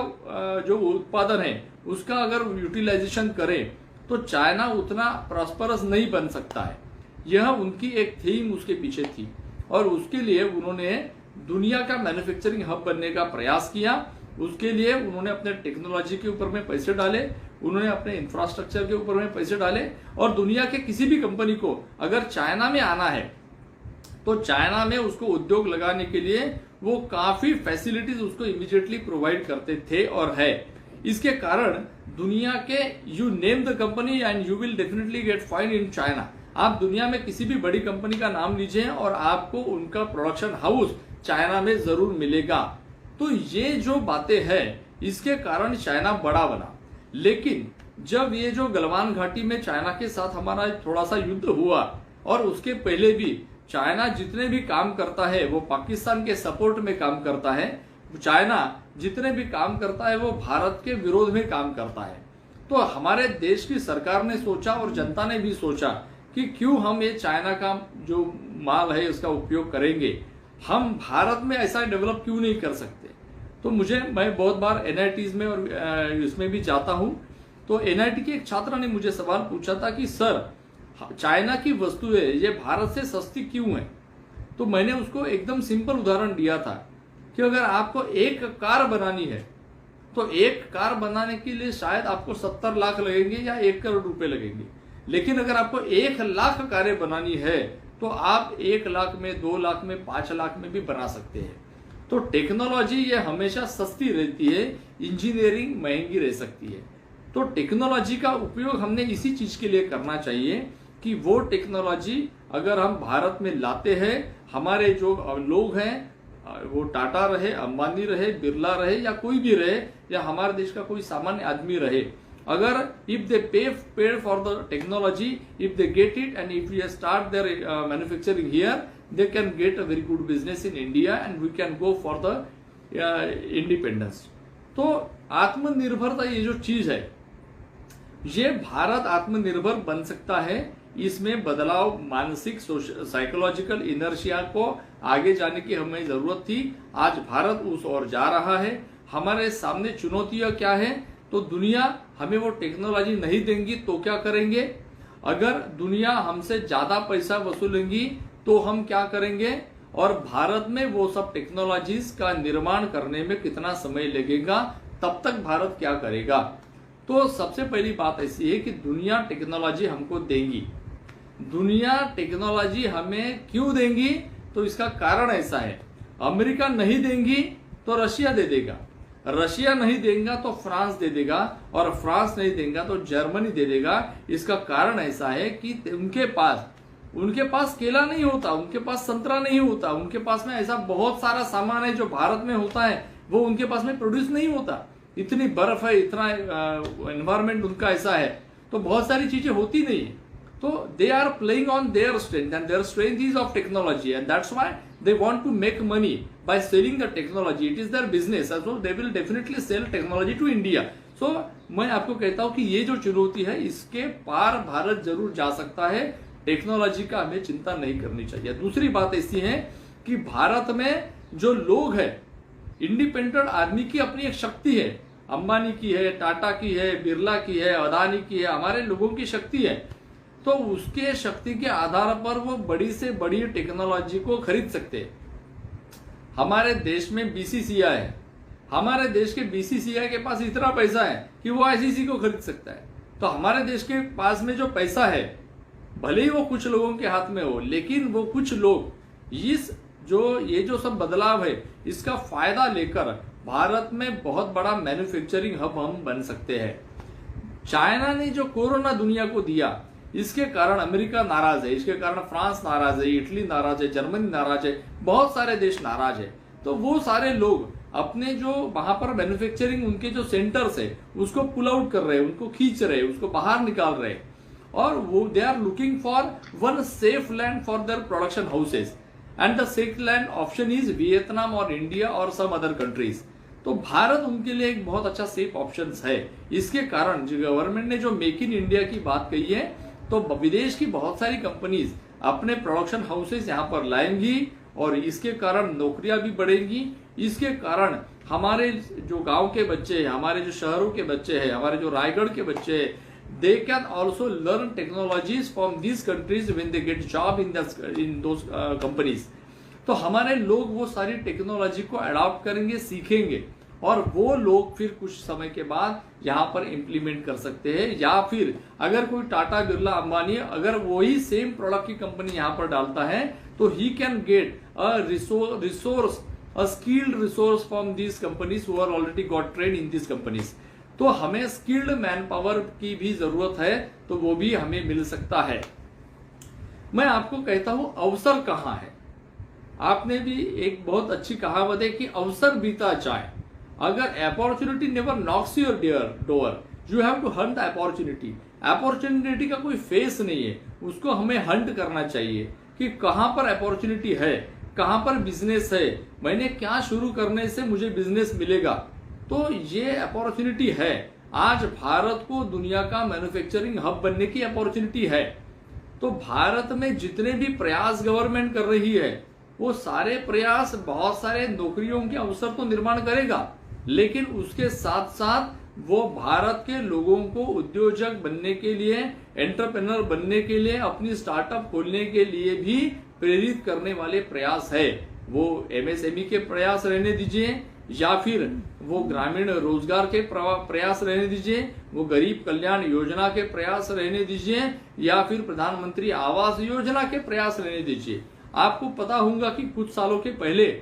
जो उत्पादन है उसका अगर यूटिलाइजेशन करे तो चाइना उतना प्रॉस्परस नहीं बन सकता है। यह उनकी एक थीम उसके पीछे थी और उसके लिए उन्होंने दुनिया का मैन्युफैक्चरिंग हब बनने का प्रयास किया। उसके लिए उन्होंने अपने टेक्नोलॉजी के ऊपर में पैसे डाले, उन्होंने अपने इंफ्रास्ट्रक्चर के ऊपर में पैसे डाले। और दुनिया के किसी भी कंपनी को अगर चाइना में आना है तो चाइना में उसको उद्योग लगाने के लिए वो काफी फैसिलिटीज उसको इमीडिएटली प्रोवाइड करते थे और है। इसके कारण दुनिया के you name the company and you will definitely get find in China. आप दुनिया में किसी भी बड़ी कंपनी का नाम लीजिए और आपको उनका प्रोडक्शन हाउस चाइना में जरूर मिलेगा। तो ये जो बातें हैं इसके कारण चाइना बड़ा बना। लेकिन जब ये जो गलवान घाटी में चाइना के साथ हमारा थोड़ा सा युद्ध हुआ, और उसके पहले भी चाइना जितने भी काम करता है वो पाकिस्तान के सपोर्ट में काम करता है। चाइना जितने भी काम करता है वो भारत के विरोध में काम करता है। तो हमारे देश की सरकार ने सोचा और जनता ने भी सोचा कि क्यों हम ये चाइना का जो माल है उसका उपयोग करेंगे, हम भारत में ऐसा डेवलप क्यों नहीं कर सकते। तो मैं बहुत बार NITs में और इसमें भी जाता हूं, तो NIT के एक छात्र ने मुझे सवाल पूछा था कि सर, चाइना की वस्तुएं ये भारत से सस्ती क्यों है। तो मैंने उसको एकदम सिंपल उदाहरण दिया था कि अगर आपको एक कार बनानी है तो एक कार बनाने के लिए शायद आपको 70 लाख लगेंगे या 1 करोड़ रुपए लगेंगे, लेकिन अगर आपको 1 लाख कारें बनानी है तो आप 1 लाख में, 2 लाख में, 5 लाख में भी बना सकते हैं। तो टेक्नोलॉजी ये हमेशा सस्ती रहती है, इंजीनियरिंग महंगी रह सकती है। तो टेक्नोलॉजी का उपयोग हमने इसी चीज के लिए करना चाहिए कि वो टेक्नोलॉजी अगर हम भारत में लाते हैं, हमारे जो लोग हैं, वो टाटा रहे, अंबानी रहे, बिरला रहे या कोई भी रहे, या हमारे देश का कोई सामान्य आदमी रहे, अगर if they pay for the technology, if they get it and if you start their manufacturing here, they can get a very good business in India and we can go for the independence. तो आत्मनिर्भरता ये जो चीज है, ये भारत आत्मनिर्भर बन सकता है। इसमें बदलाव, मानसिक साइकोलॉजिकल इनर्शिया को आगे जाने की हमें जरूरत थी। आज भारत उस ओर जा रहा है। हमारे सामने चुनौतियां क्या है, तो दुनिया हमें वो टेक्नोलॉजी नहीं देंगी तो क्या करेंगे, अगर दुनिया हमसे ज्यादा पैसा वसूलेंगी तो हम क्या करेंगे, और भारत में वो सब टेक्नोलॉजीज का निर्माण करने में कितना समय लगेगा, तब तक भारत क्या करेगा। तो सबसे पहली बात ऐसी है कि दुनिया टेक्नोलॉजी हमको देगी। दुनिया टेक्नोलॉजी हमें क्यों देंगी, तो इसका कारण ऐसा है, अमेरिका नहीं देंगी तो रशिया दे देगा, रशिया नहीं देगा तो फ्रांस दे देगा, और फ्रांस नहीं देगा तो जर्मनी दे देगा। इसका कारण ऐसा है कि उनके पास केला नहीं होता, उनके पास संतरा नहीं होता, उनके पास में ऐसा बहुत सारा सामान है जो भारत में होता है, वो उनके पास में प्रोड्यूस नहीं होता। इतनी बर्फ है, इतना एनवायरमेंट उनका ऐसा है, तो बहुत सारी चीजें होती नहीं है। तो they are playing on their strength and their strength is of technology and that's why they want to make money by selling the technology. It is their business, so they will definitely sell technology to India. So मैं आपको कहता हूं कि ये जो चुनौती है, इसके पार भारत जरूर जा सकता है। टेक्नोलॉजी का हमें चिंता नहीं करनी चाहिए। दूसरी बात ऐसी है कि भारत में जो लोग हैं, इंडिपेंडेंट आदमी की अपनी एक शक्ति है, अंबानी की है, टाटा की है, बिरला की है, अदानी की है, हमारे लोगों की शक्ति है। तो उसके शक्ति के आधार पर वो बड़ी से बड़ी टेक्नोलॉजी को खरीद सकते हैं। हमारे देश में BCCI है, हमारे देश के BCCI के पास इतना पैसा है कि वो ICC को खरीद सकता है। तो हमारे देश के पास में जो पैसा है, भले ही वो कुछ लोगों के हाथ में हो, लेकिन वो कुछ लोग ये जो सब बदलाव है, इसका फायदा लेकर भारत में बहुत बड़ा मैन्युफैक्चरिंग हब हम बन सकते हैं। चाइना ने जो कोरोना दुनिया को दिया, इसके कारण अमेरिका नाराज है, इसके कारण फ्रांस नाराज है, इटली नाराज है, जर्मनी नाराज है, बहुत सारे देश नाराज है। तो वो सारे लोग अपने जो वहां पर मैन्युफैक्चरिंग उनके जो सेंटर्स है उसको पुल आउट कर रहे हैं, उनको खींच रहे हैं, उसको बाहर निकाल रहे हैं, और वो they are looking for one safe land for their production houses and the safe land option is Vietnam और इंडिया और सम अदर कंट्रीज। तो भारत उनके लिए एक बहुत अच्छा सेफ ऑप्शन है। इसके कारण गवर्नमेंट ने जो मेक इन इंडिया की बात कही है, तो विदेश की बहुत सारी कंपनीज अपने प्रोडक्शन हाउसेस यहाँ पर लाएंगी, और इसके कारण नौकरियां भी बढ़ेंगी। इसके कारण हमारे जो गांव के बच्चे हैं, हमारे जो शहरों के बच्चे हैं, हमारे जो रायगढ़ के बच्चे हैं, they can also learn technologies from these countries when they get job in those companies. तो हमारे लोग वो सारी टेक्नोलॉजी को अडॉप्ट करेंगे, सीखेंगे, और वो लोग फिर कुछ समय के बाद यहाँ पर इम्प्लीमेंट कर सकते हैं। या फिर अगर कोई टाटा, बिरला, अंबानी अगर वही सेम प्रोडक्ट की कंपनी यहाँ पर डालता है, तो he can get a resource, a skilled resource from these companies who are already got train in these companies. तो हमें स्किल्ड मैन पावर की भी जरूरत है, तो वो भी हमें मिल सकता है। मैं आपको कहता हूं अवसर कहां है। आपने भी एक बहुत अच्छी कहावत है कि अवसर बीता जाए, अगर opportunity never knocks your door, you have to hunt opportunity. Opportunity का कोई फेस नहीं है, उसको हमें हंट करना चाहिए कि कहां पर अपॉर्चुनिटी है, कहां पर बिजनेस है, मैंने क्या शुरू करने से मुझे बिजनेस मिलेगा। तो ये अपॉर्चुनिटी है। आज भारत को दुनिया का मैन्युफैक्चरिंग हब बनने की अपॉर्चुनिटी है। तो भारत में जितने भी प्रयास गवर्नमेंट कर रही है, वो सारे प्रयास बहुत सारे नौकरियों के अवसर तो निर्माण करेगा, लेकिन उसके साथ साथ वो भारत के लोगों को उद्योजक बनने के लिए, एंटरप्रेन्योर बनने के लिए, अपनी स्टार्टअप खोलने के लिए भी प्रेरित करने वाले प्रयास है। वो एमएसएमई के प्रयास रहने दीजिए, या फिर वो ग्रामीण रोजगार के प्रयास रहने दीजिए, वो गरीब कल्याण योजना के प्रयास रहने दीजिए, या फिर प्रधानमंत्री आवास योजना के प्रयास रहने दीजिए। आपको पता होगा कि कुछ सालों के पहले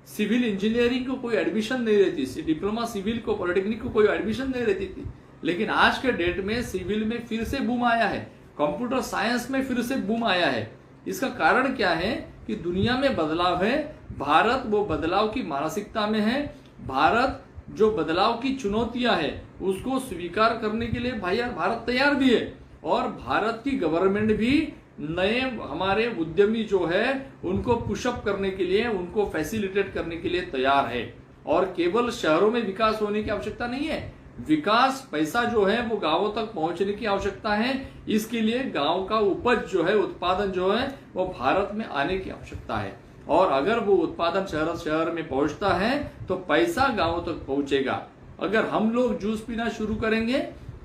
सिविल इंजीनियरिंग को कोई एडमिशन नहीं रहती थी, डिप्लोमा सिविल को, पॉलिटेक्निक को कोई एडमिशन नहीं रहती थी। लेकिन आज के डेट में सिविल में फिर से बूम आया है, कंप्यूटर साइंस में फिर से बूम आया है। इसका कारण क्या है कि दुनिया में बदलाव है, भारत वो बदलाव की मानसिकता में है। भारत जो बदलाव की चुनौतियां है उसको स्वीकार करने के लिए भारत तैयार भी है, और भारत की गवर्नमेंट भी नए हमारे उद्यमी जो है उनको पुशअप करने के लिए, उनको फैसिलिटेट करने के लिए तैयार है। और केवल शहरों में विकास होने की आवश्यकता नहीं है, विकास पैसा जो है वो गांवों तक पहुंचने की आवश्यकता है। इसके लिए गांव का उपज जो है, उत्पादन जो है वो भारत में आने की आवश्यकता है। और अगर वो उत्पादन शहर में पहुंचता है तो पैसा गांवों तक पहुंचेगा। अगर हम लोग जूस पीना शुरू करेंगे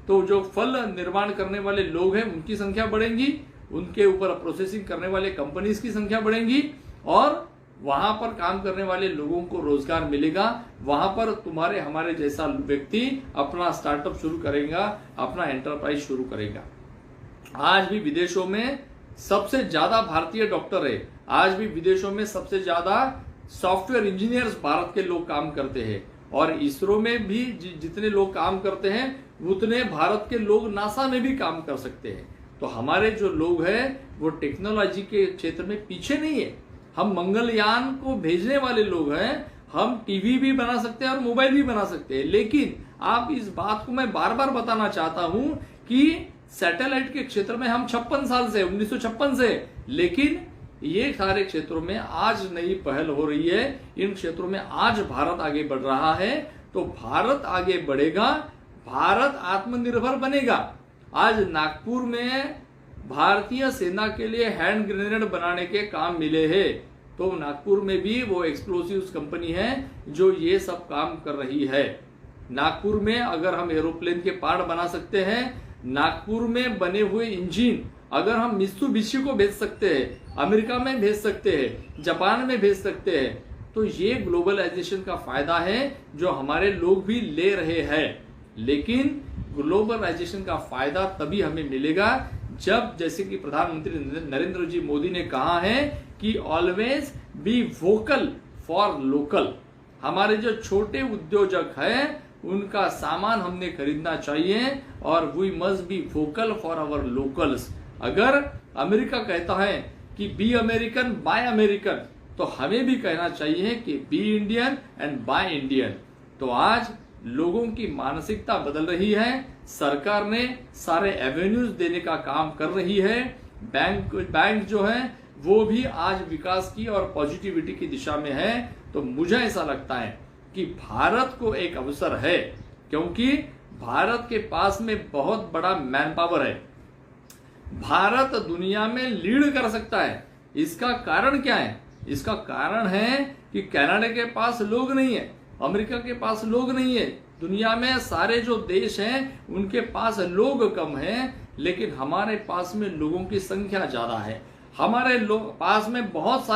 तो जो फल निर्माण करने वाले लोग हैं उनकी संख्या बढ़ेगी, उनके ऊपर प्रोसेसिंग करने वाले कंपनीज की संख्या बढ़ेगी, और वहां पर काम करने वाले लोगों को रोजगार मिलेगा। वहां पर तुम्हारे हमारे जैसा व्यक्ति अपना स्टार्टअप शुरू करेगा, अपना एंटरप्राइज शुरू करेगा। आज भी विदेशों में सबसे ज्यादा भारतीय डॉक्टर है, आज भी विदेशों में सबसे ज्यादा सॉफ्टवेयर इंजीनियर्स भारत के लोग काम करते हैं, और इसरो में भी जितने लोग काम करते हैं उतने भारत के लोग नासा में भी काम कर सकते हैं। तो हमारे जो लोग हैं वो टेक्नोलॉजी के क्षेत्र में पीछे नहीं है। हम मंगलयान को भेजने वाले लोग हैं, हम टीवी भी बना सकते हैं और मोबाइल भी बना सकते हैं। लेकिन आप इस बात को मैं बार बार बताना चाहता हूं कि सैटेलाइट के क्षेत्र में हम 56 साल से, 1956 से, लेकिन ये सारे क्षेत्रों में आज नई पहल हो रही है। इन क्षेत्रों में आज भारत आगे बढ़ रहा है। तो भारत आगे बढ़ेगा, भारत आत्मनिर्भर बनेगा। आज नागपुर में भारतीय सेना के लिए हैंड ग्रेनेड बनाने के काम मिले हैं। तो नागपुर में भी वो एक्सप्लोसिव्स कंपनी है जो ये सब काम कर रही है। नागपुर में अगर हम एरोप्लेन के पार्ट बना सकते हैं, नागपुर में बने हुए इंजन अगर हम मित्सुबिशी को भेज सकते हैं, अमेरिका में भेज सकते हैं, जापान में भेज सकते हैं, तो ये ग्लोबलाइजेशन का फायदा है जो हमारे लोग भी ले रहे हैं। लेकिन ग्लोबलाइजेशन का फायदा तभी हमें मिलेगा जब, जैसे कि प्रधानमंत्री नरेंद्र जी मोदी ने कहा है कि always be vocal for local. हमारे जो छोटे उद्योजक हैं उनका सामान हमने खरीदना चाहिए, और we must be vocal for our locals. अगर अमेरिका कहता है कि बी अमेरिकन बाय अमेरिकन, तो हमें भी कहना चाहिए कि be Indian and buy Indian. तो आज लोगों की मानसिकता बदल रही है, सरकार ने सारे एवेन्यूज देने का काम कर रही है, बैंक जो है वो भी आज विकास की और पॉजिटिविटी की दिशा में है। तो मुझे ऐसा लगता है कि भारत को एक अवसर है, क्योंकि भारत के पास में बहुत बड़ा मैन पावर है। भारत दुनिया में लीड कर सकता है। इसका कारण क्या है? इसका कारण है कि कनाडा के पास लोग नहीं है, अमेरिका के पास लोग नहीं है, दुनिया में सारे जो देश हैं उनके पास लोग कम हैं, लेकिन हमारे पास में लोगों की संख्या ज्यादा है। हमारे पास में बहुत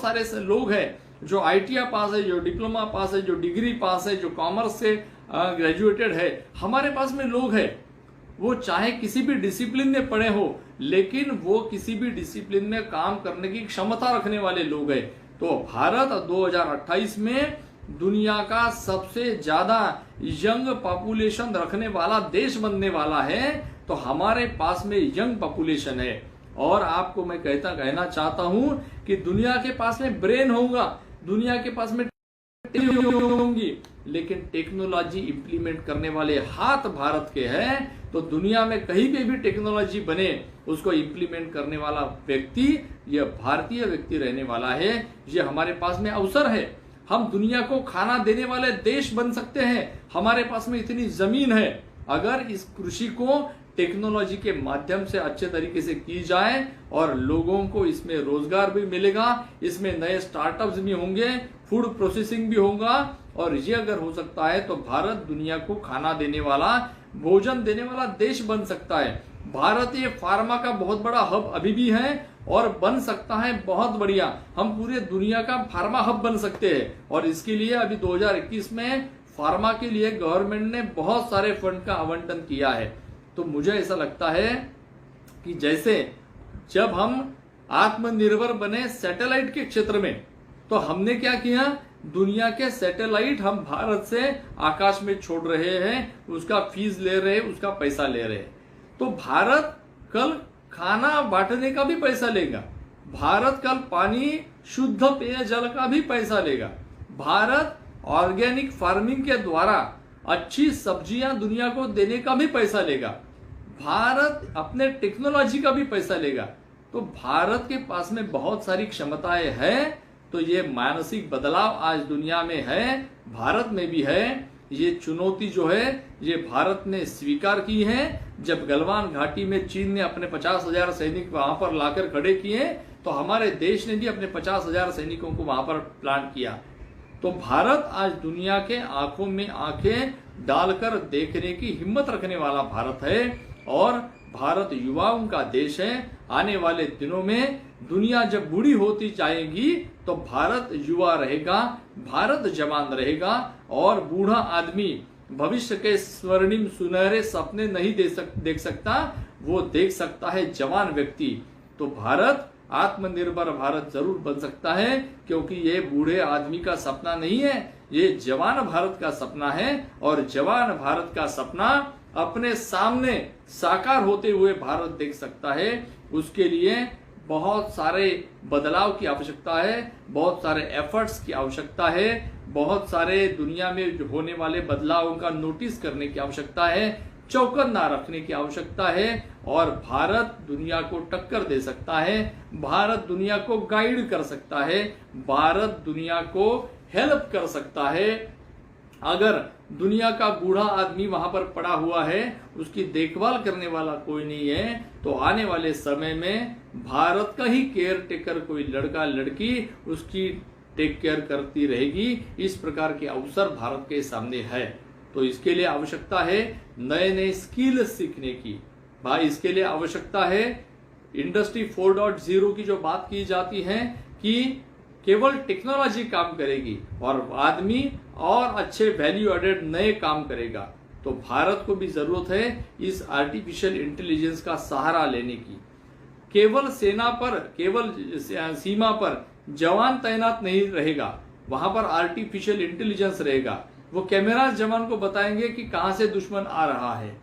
सारे लोग हैं जो आईटीआई पास है, जो डिप्लोमा पास है, जो डिग्री पास है, जो कॉमर्स से ग्रेजुएटेड है। हमारे पास में लोग हैं, वो चाहे किसी भी डिसिप्लिन में पढ़े हो, लेकिन वो किसी भी डिसिप्लिन में काम करने की क्षमता रखने वाले लोग हैं। तो भारत 2028 में दुनिया का सबसे ज्यादा यंग पॉपुलेशन रखने वाला देश बनने वाला है। तो हमारे पास में यंग पॉपुलेशन है, और आपको मैं कहना चाहता हूं कि दुनिया के पास में ब्रेन होगा, दुनिया के पास में होंगी, लेकिन टेक्नोलॉजी इंप्लीमेंट करने वाले हाथ भारत के हैं। तो दुनिया में कहीं पे भी टेक्नोलॉजी बने उसको इंप्लीमेंट करने वाला व्यक्ति यह भारतीय व्यक्ति रहने वाला है। ये हमारे पास में अवसर है, हम दुनिया को खाना देने वाले देश बन सकते हैं। हमारे पास में इतनी जमीन है, अगर इस कृषि को टेक्नोलॉजी के माध्यम से अच्छे तरीके से की जाए और लोगों को इसमें रोजगार भी मिलेगा, इसमें नए स्टार्टअप्स भी होंगे, फूड प्रोसेसिंग भी होगा, और ये अगर हो सकता है तो भारत दुनिया को खाना देने वाला, भोजन देने वाला देश बन सकता है। भारत ये फार्मा का बहुत बड़ा हब अभी भी है और बन सकता है बहुत बढ़िया। हम पूरे दुनिया का फार्मा हब बन सकते हैं और इसके लिए अभी 2021 में फार्मा के लिए गवर्नमेंट ने बहुत सारे फंड का आवंटन किया है। तो मुझे ऐसा लगता है कि जैसे जब हम आत्मनिर्भर बने सैटेलाइट के क्षेत्र में, तो हमने क्या किया, दुनिया के सैटेलाइट हम भारत से आकाश में छोड़ रहे हैं, उसका फीस ले रहे हैं, उसका पैसा ले रहे हैं। तो भारत कल खाना बांटने का भी पैसा लेगा, भारत कल पानी शुद्ध पेयजल का भी पैसा लेगा, भारत ऑर्गेनिक फार्मिंग के द्वारा अच्छी सब्जियां दुनिया को देने का भी पैसा लेगा, भारत अपने टेक्नोलॉजी का भी पैसा लेगा। तो भारत के पास में बहुत सारी क्षमताएं हैं। तो ये मानसिक बदलाव आज दुनिया में है, भारत में भी है। ये चुनौती जो है ये भारत ने स्वीकार की है। जब गलवान घाटी में चीन ने अपने 50,000 सैनिक वहां पर लाकर खड़े किए, तो हमारे देश ने भी अपने 50,000 सैनिकों को वहां पर प्लांट किया। तो भारत आज दुनिया के आंखों में आंखें डालकर देखने की हिम्मत रखने वाला भारत है और भारत युवाओं का देश है। आने वाले दिनों में दुनिया जब बूढ़ी होती जाएगी तो भारत युवा रहेगा, भारत जवान रहेगा और बूढ़ा आदमी भविष्य के स्वर्णिम सुनहरे सपने नहीं देख सकता, वो देख सकता है जवान व्यक्ति। तो भारत आत्मनिर्भर भारत जरूर बन सकता है, क्योंकि ये बूढ़े आदमी का सपना नहीं है, ये जवान भारत का सपना है। और जवान भारत का सपना अपने सामने साकार होते हुए भारत देख सकता है। उसके लिए बहुत सारे बदलाव की आवश्यकता है, बहुत सारे एफर्ट्स की आवश्यकता है, बहुत सारे दुनिया में होने वाले बदलावों का नोटिस करने की आवश्यकता है, चौकन्ना रखने की आवश्यकता है। और भारत दुनिया को टक्कर दे सकता है, भारत दुनिया को गाइड कर सकता है, भारत दुनिया को हेल्प कर सकता है। अगर दुनिया का बूढ़ा आदमी वहां पर पड़ा हुआ है, उसकी देखभाल करने वाला कोई नहीं है, तो आने वाले समय में भारत का ही केयर टेकर कोई लड़का लड़की उसकी टेक केयर करती रहेगी। इस प्रकार के अवसर भारत के सामने है। तो इसके लिए आवश्यकता है नए नए स्किल सीखने की। भाई इसके लिए आवश्यकता है इंडस्ट्री 4.0 की जो बात की जाती है कि केवल टेक्नोलॉजी काम करेगी और आदमी और अच्छे वैल्यू एडेड नए काम करेगा। तो भारत को भी जरूरत है इस आर्टिफिशियल इंटेलिजेंस का सहारा लेने की। केवल सेना पर, केवल सीमा पर जवान तैनात नहीं रहेगा, वहां पर आर्टिफिशियल इंटेलिजेंस रहेगा। वो कैमरा जवान को बताएंगे कि कहां से दुश्मन आ रहा है।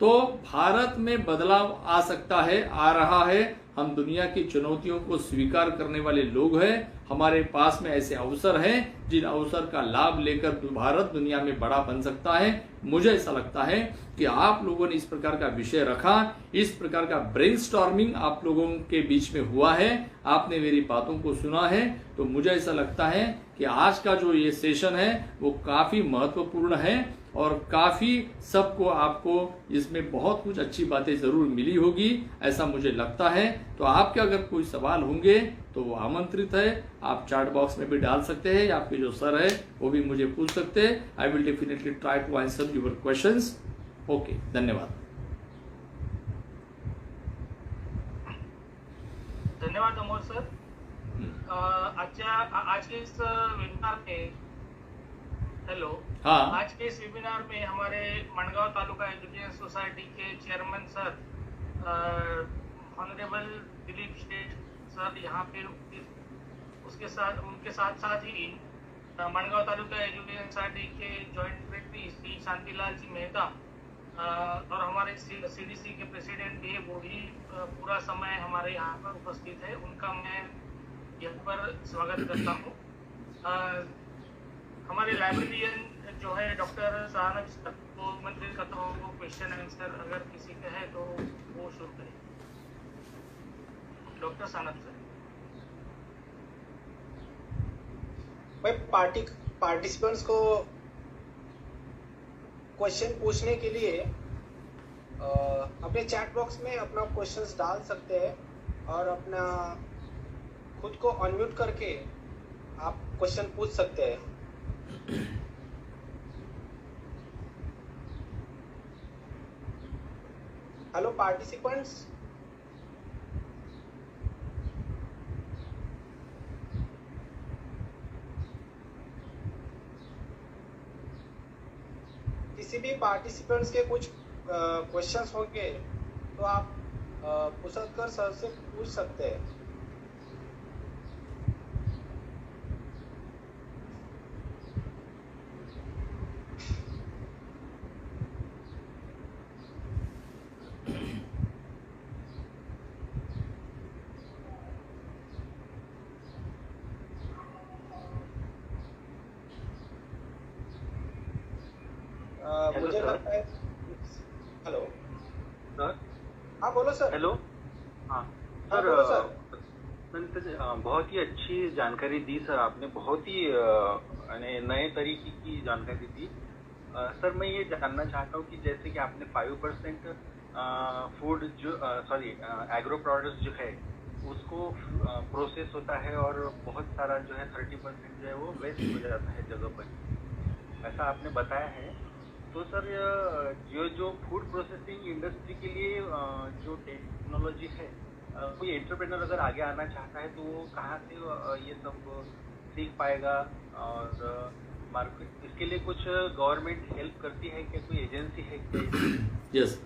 तो भारत में बदलाव आ सकता है, आ रहा है। हम दुनिया की चुनौतियों को स्वीकार करने वाले लोग हैं। हमारे पास में ऐसे अवसर हैं जिन अवसर का लाभ लेकर भारत दुनिया में बड़ा बन सकता है। मुझे ऐसा लगता है कि आप लोगों ने इस प्रकार का विषय रखा, इस प्रकार का ब्रेनस्टॉर्मिंग आप लोगों के बीच में हुआ है, आपने मेरी बातों को सुना है। तो मुझे ऐसा लगता है कि आज का जो ये सेशन है वो काफी महत्वपूर्ण है और काफी सबको आपको इसमें बहुत कुछ अच्छी बातें जरूर मिली होगी, ऐसा मुझे लगता है। तो आपके अगर कोई सवाल होंगे तो वो आमंत्रित है, आप चैट बॉक्स में भी डाल सकते हैं, या आपके जो सर है वो भी मुझे पूछ सकते हैं। I will definitely try to answer your questions. Okay, धन्यवाद। धन्यवाद अमोल सर। आज के इस वेबिनार में, हेलो, हाँ, आज के इस वेबिनार में हमारे मनगांव तालुका एजुकेशन सोसाइटी के chairman sir honourable Dilip Sheth sir यहाँ पे, उनके साथ ही मनगांव तालुका एजुकेशन सोसाइटी के जॉइंट सेक्रेटरी श्री शांतिलाल जी मेहता और हमारे सीडीसी के प्रेसिडेंट भी, वो भी पूरा समय हमारे यहाँ पर उपस्थित है। उनका मैं यहाँ पर स्वागत करता हूँ। हमारे लाइब्रेरियन जो है डॉक्टर सानब सर वो मंत्री का तो वो क्वेश्चन आंसर अगर किसी का है तो वो शुरू करें। डॉक्टर सानब सर। भाई पार्टिसिपेंट्स को क्वेश्चन पूछने के लिए अपने चैट बॉक्स में अपना क्वेश्चंस डाल सकते हैं और अपना खुद को अनम्यूट करके आप क्वेश्चन पूछ सकते हैं। हेलो पार्टिसिपेंट्स, किसी भी पार्टिसिपेंट्स के कुछ क्वेश्चंस होंगे तो आप पुसदकर सर से पूछ सकते हैं। मुझे लगता है, हेलो सर। हाँ बोलो सर। हेलो। हाँ हाँ, सर, बोलो सर। बहुत ही अच्छी जानकारी दी सर आपने, बहुत ही नए तरीके की जानकारी दी। सर मैं ये जानना चाहता हूँ कि जैसे कि आपने 5% फूड जो एग्रो प्रोडक्ट्स जो है उसको प्रोसेस होता है और बहुत सारा जो है 30% जो है वो वेस्ट हो जाता है जगह पर, ऐसा आपने बताया है। तो सर जो फूड प्रोसेसिंग इंडस्ट्री के लिए जो टेक्नोलॉजी है, कोई एंटरप्रेन्योर अगर आगे आना चाहता है तो वो कहाँ से ये सब सीख पाएगा, और मार्केट इसके लिए कुछ गवर्नमेंट हेल्प करती है क्या, कोई एजेंसी है क्या? यस,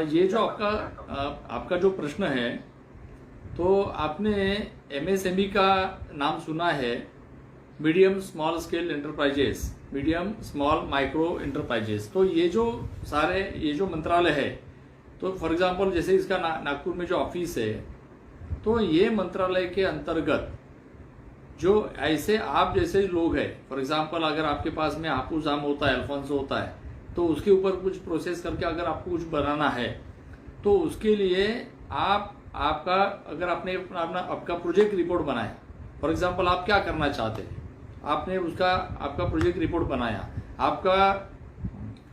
ये जो आपका जो प्रश्न है, तो आपने MSME का नाम सुना है, medium small scale enterprises, medium small micro enterprises. तो ये जो मंत्रालय है, तो फॉर एग्जांपल जैसे इसका नागपुर में जो ऑफिस है, तो ये मंत्रालय के अंतर्गत जो ऐसे आप जैसे लोग हैं, फॉर एग्जांपल अगर आपके पास में हापुस आम होता है, अल्फांसो होता है, तो उसके ऊपर कुछ प्रोसेस करके अगर आपको कुछ बनाना है, तो उसके लिए अगर आपने आपका प्रोजेक्ट रिपोर्ट बनाया, फॉर एग्जांपल आप क्या करना चाहते हैं, आपने आपका प्रोजेक्ट रिपोर्ट बनाया, आपका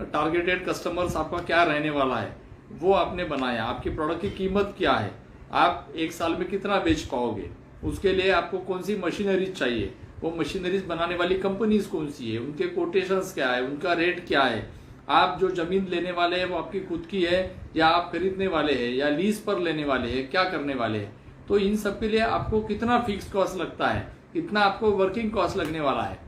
टारगेटेड कस्टमर्स आपका क्या रहने वाला है वो आपने बनाया, आपके प्रोडक्ट की कीमत क्या है, आप एक साल में कितना बेच पाओगे, उसके लिए आपको कौन सी मशीनरीज चाहिए, वो मशीनरीज बनाने वाली कंपनीज कौन सी है, उनके कोटेशंस क्या है, उनका रेट क्या है, आप जो जमीन लेने वाले हैं वो आपकी खुद की है या आप खरीदने वाले हैं या लीज पर लेने वाले हैं, क्या करने वाले हैं, तो इन सब के लिए आपको कितना फिक्स कॉस्ट लगता है, कितना आपको वर्किंग कॉस्ट लगने वाला है।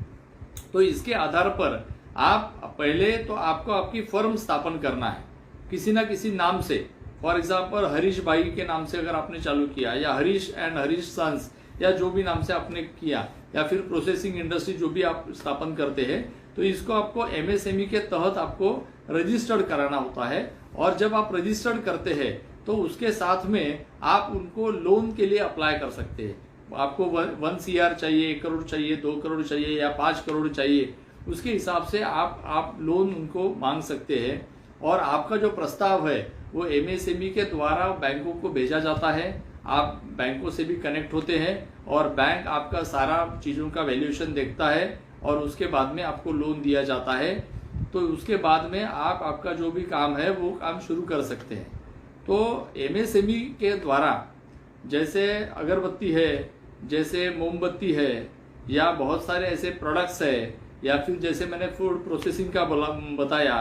तो इसके आधार पर आप पहले तो आपको आपकी फर्म स्थापन करना है किसी ना किसी नाम से, फॉर एग्जाम्पल हरीश भाई के नाम से अगर आपने चालू किया, या हरीश एंड हरीश सन्स, या जो भी नाम से आपने किया, या फिर प्रोसेसिंग इंडस्ट्री जो भी आप स्थापन करते हैं, तो इसको आपको MSME के तहत आपको रजिस्टर्ड कराना होता है। और जब आप रजिस्टर्ड करते हैं तो उसके साथ में आप उनको लोन के लिए अप्लाई कर सकते हैं। आपको 1 CR चाहिए, 1 करोड़ चाहिए, 2 करोड़ चाहिए या 5 करोड़ चाहिए, उसके हिसाब से आप लोन उनको मांग सकते हैं। और आपका जो प्रस्ताव है वो MSME के द्वारा बैंकों को भेजा जाता है, आप बैंकों से भी कनेक्ट होते हैं और बैंक आपका सारा चीज़ों का वैल्यूएशन देखता है और उसके बाद में आपको लोन दिया जाता है। तो उसके बाद में आपका जो भी काम है वो काम शुरू कर सकते हैं। तो MSME के द्वारा जैसे अगरबत्ती है, जैसे मोमबत्ती है, या बहुत सारे ऐसे प्रोडक्ट्स है, या फिर जैसे मैंने फूड प्रोसेसिंग का बताया,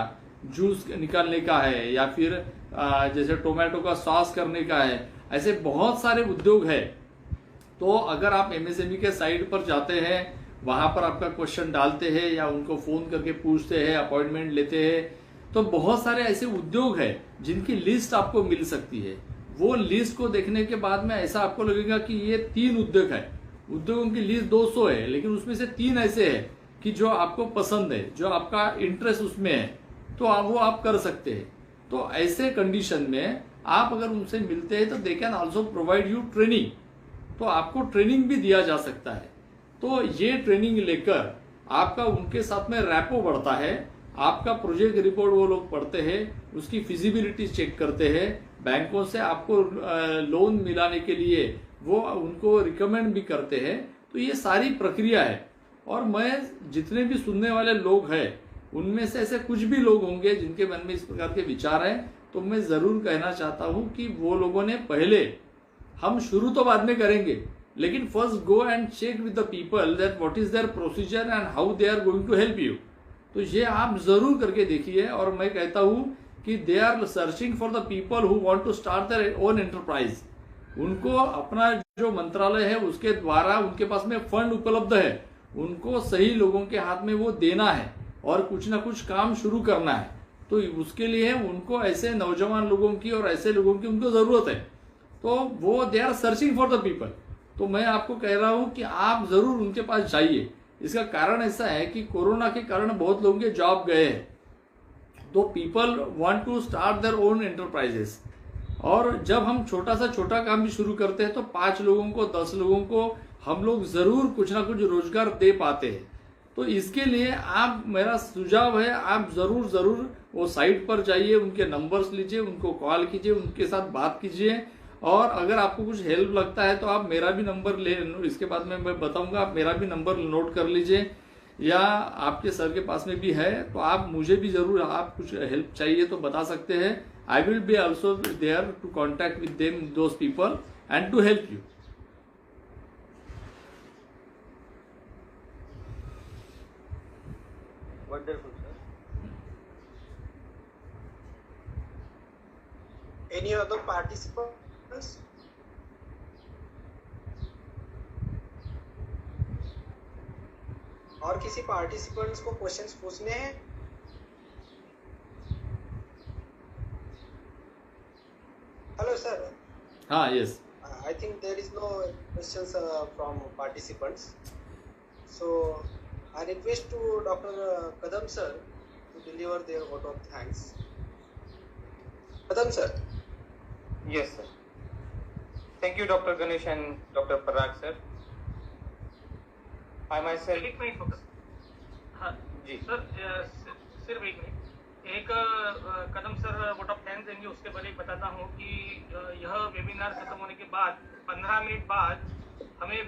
जूस निकालने का है, या फिर जैसे टोमेटो का सॉस करने का है, ऐसे बहुत सारे उद्योग है। तो अगर आप MSME के साइट पर जाते हैं, वहां पर आपका क्वेश्चन डालते हैं या उनको फोन करके पूछते हैं, अपॉइंटमेंट लेते हैं, तो बहुत सारे ऐसे उद्योग है जिनकी लिस्ट आपको मिल सकती है। वो लिस्ट को देखने के बाद में ऐसा आपको लगेगा कि ये 3 उद्योग है, उद्योगों की लिस्ट 200 है, लेकिन उसमें से 3 ऐसे है कि जो आपको पसंद है, जो आपका इंटरेस्ट उसमें है, तो वो आप कर सकते हैं। तो ऐसे कंडीशन में आप अगर उनसे मिलते हैं तो they can also provide you training, तो आपको ट्रेनिंग भी दिया जा सकता है। तो ये ट्रेनिंग लेकर आपका उनके साथ में रैपो बढ़ता है, आपका प्रोजेक्ट रिपोर्ट वो लोग पढ़ते हैं, उसकी फिजिबिलिटी चेक करते हैं, बैंकों से आपको लोन मिलाने के लिए वो उनको रिकमेंड भी करते हैं। तो ये सारी प्रक्रिया है। और मैं जितने भी सुनने वाले लोग हैं उनमें से ऐसे कुछ भी लोग होंगे जिनके मन में इस प्रकार के विचार हैं, तो मैं जरूर कहना चाहता हूं कि वो लोगों ने पहले, हम शुरू तो बाद में करेंगे, लेकिन first go and check with the people that what is their procedure and how they are going to help you. तो ये आप जरूर करके देखिए। और मैं कहता हूं कि they are searching for the people who want to start their own enterprise. उनको अपना जो मंत्रालय है उसके द्वारा उनके पास में फंड उपलब्ध है, उनको सही लोगों के हाथ में वो देना है और कुछ ना कुछ काम शुरू करना है। तो उसके लिए उनको ऐसे नौजवान लोगों की और ऐसे लोगों की उनको जरूरत है। तो वो they are searching for the people. तो मैं आपको कह रहा हूं कि आप जरूर उनके पास जाइए। इसका कारण ऐसा है कि कोरोना के कारण बहुत लोगों के जॉब गए हैं, तो people want to start their own enterprises. और जब हम छोटा सा छोटा काम भी शुरू करते हैं तो 5 लोगों को 10 लोगों को हम लोग जरूर कुछ ना कुछ रोजगार दे पाते हैं। तो इसके लिए आप, मेरा सुझाव है, आप जरूर वो साइट पर जाइए, उनके नंबर्स लीजिए, उनको कॉल कीजिए, उनके साथ बात कीजिए। और अगर आपको कुछ हेल्प लगता है तो आप मेरा भी नंबर ले, इसके बाद में मैं बताऊंगा, आप मेरा भी नंबर नोट कर लीजिए, या आपके सर के पास में भी है तो आप मुझे भी जरूर, आप कुछ हेल्प चाहिए तो बता सकते हैं। I will be also there to contact with them, those people, and to help you. Wonderful sir. Any other participants? और किसी पार्टिसिपेंट्स को क्वेश्चंस पूछने हैं? Hello sir. हाँ, yes. I think there is no questions from participants. So I request to Dr. Kadam sir to deliver their vote of thanks. Kadam sir. Yes, sir. Thank you, Dr. Ganesh and Dr. Parag, sir. I myself. एक minute focus. हाँ जी sir, सिर्फ एक minute. एक कदम sir vote of thanks देंगे, उसके पहले बताता हूँ कि यह वेबिनार खत्म होने के बाद 15 मिनट बाद हमें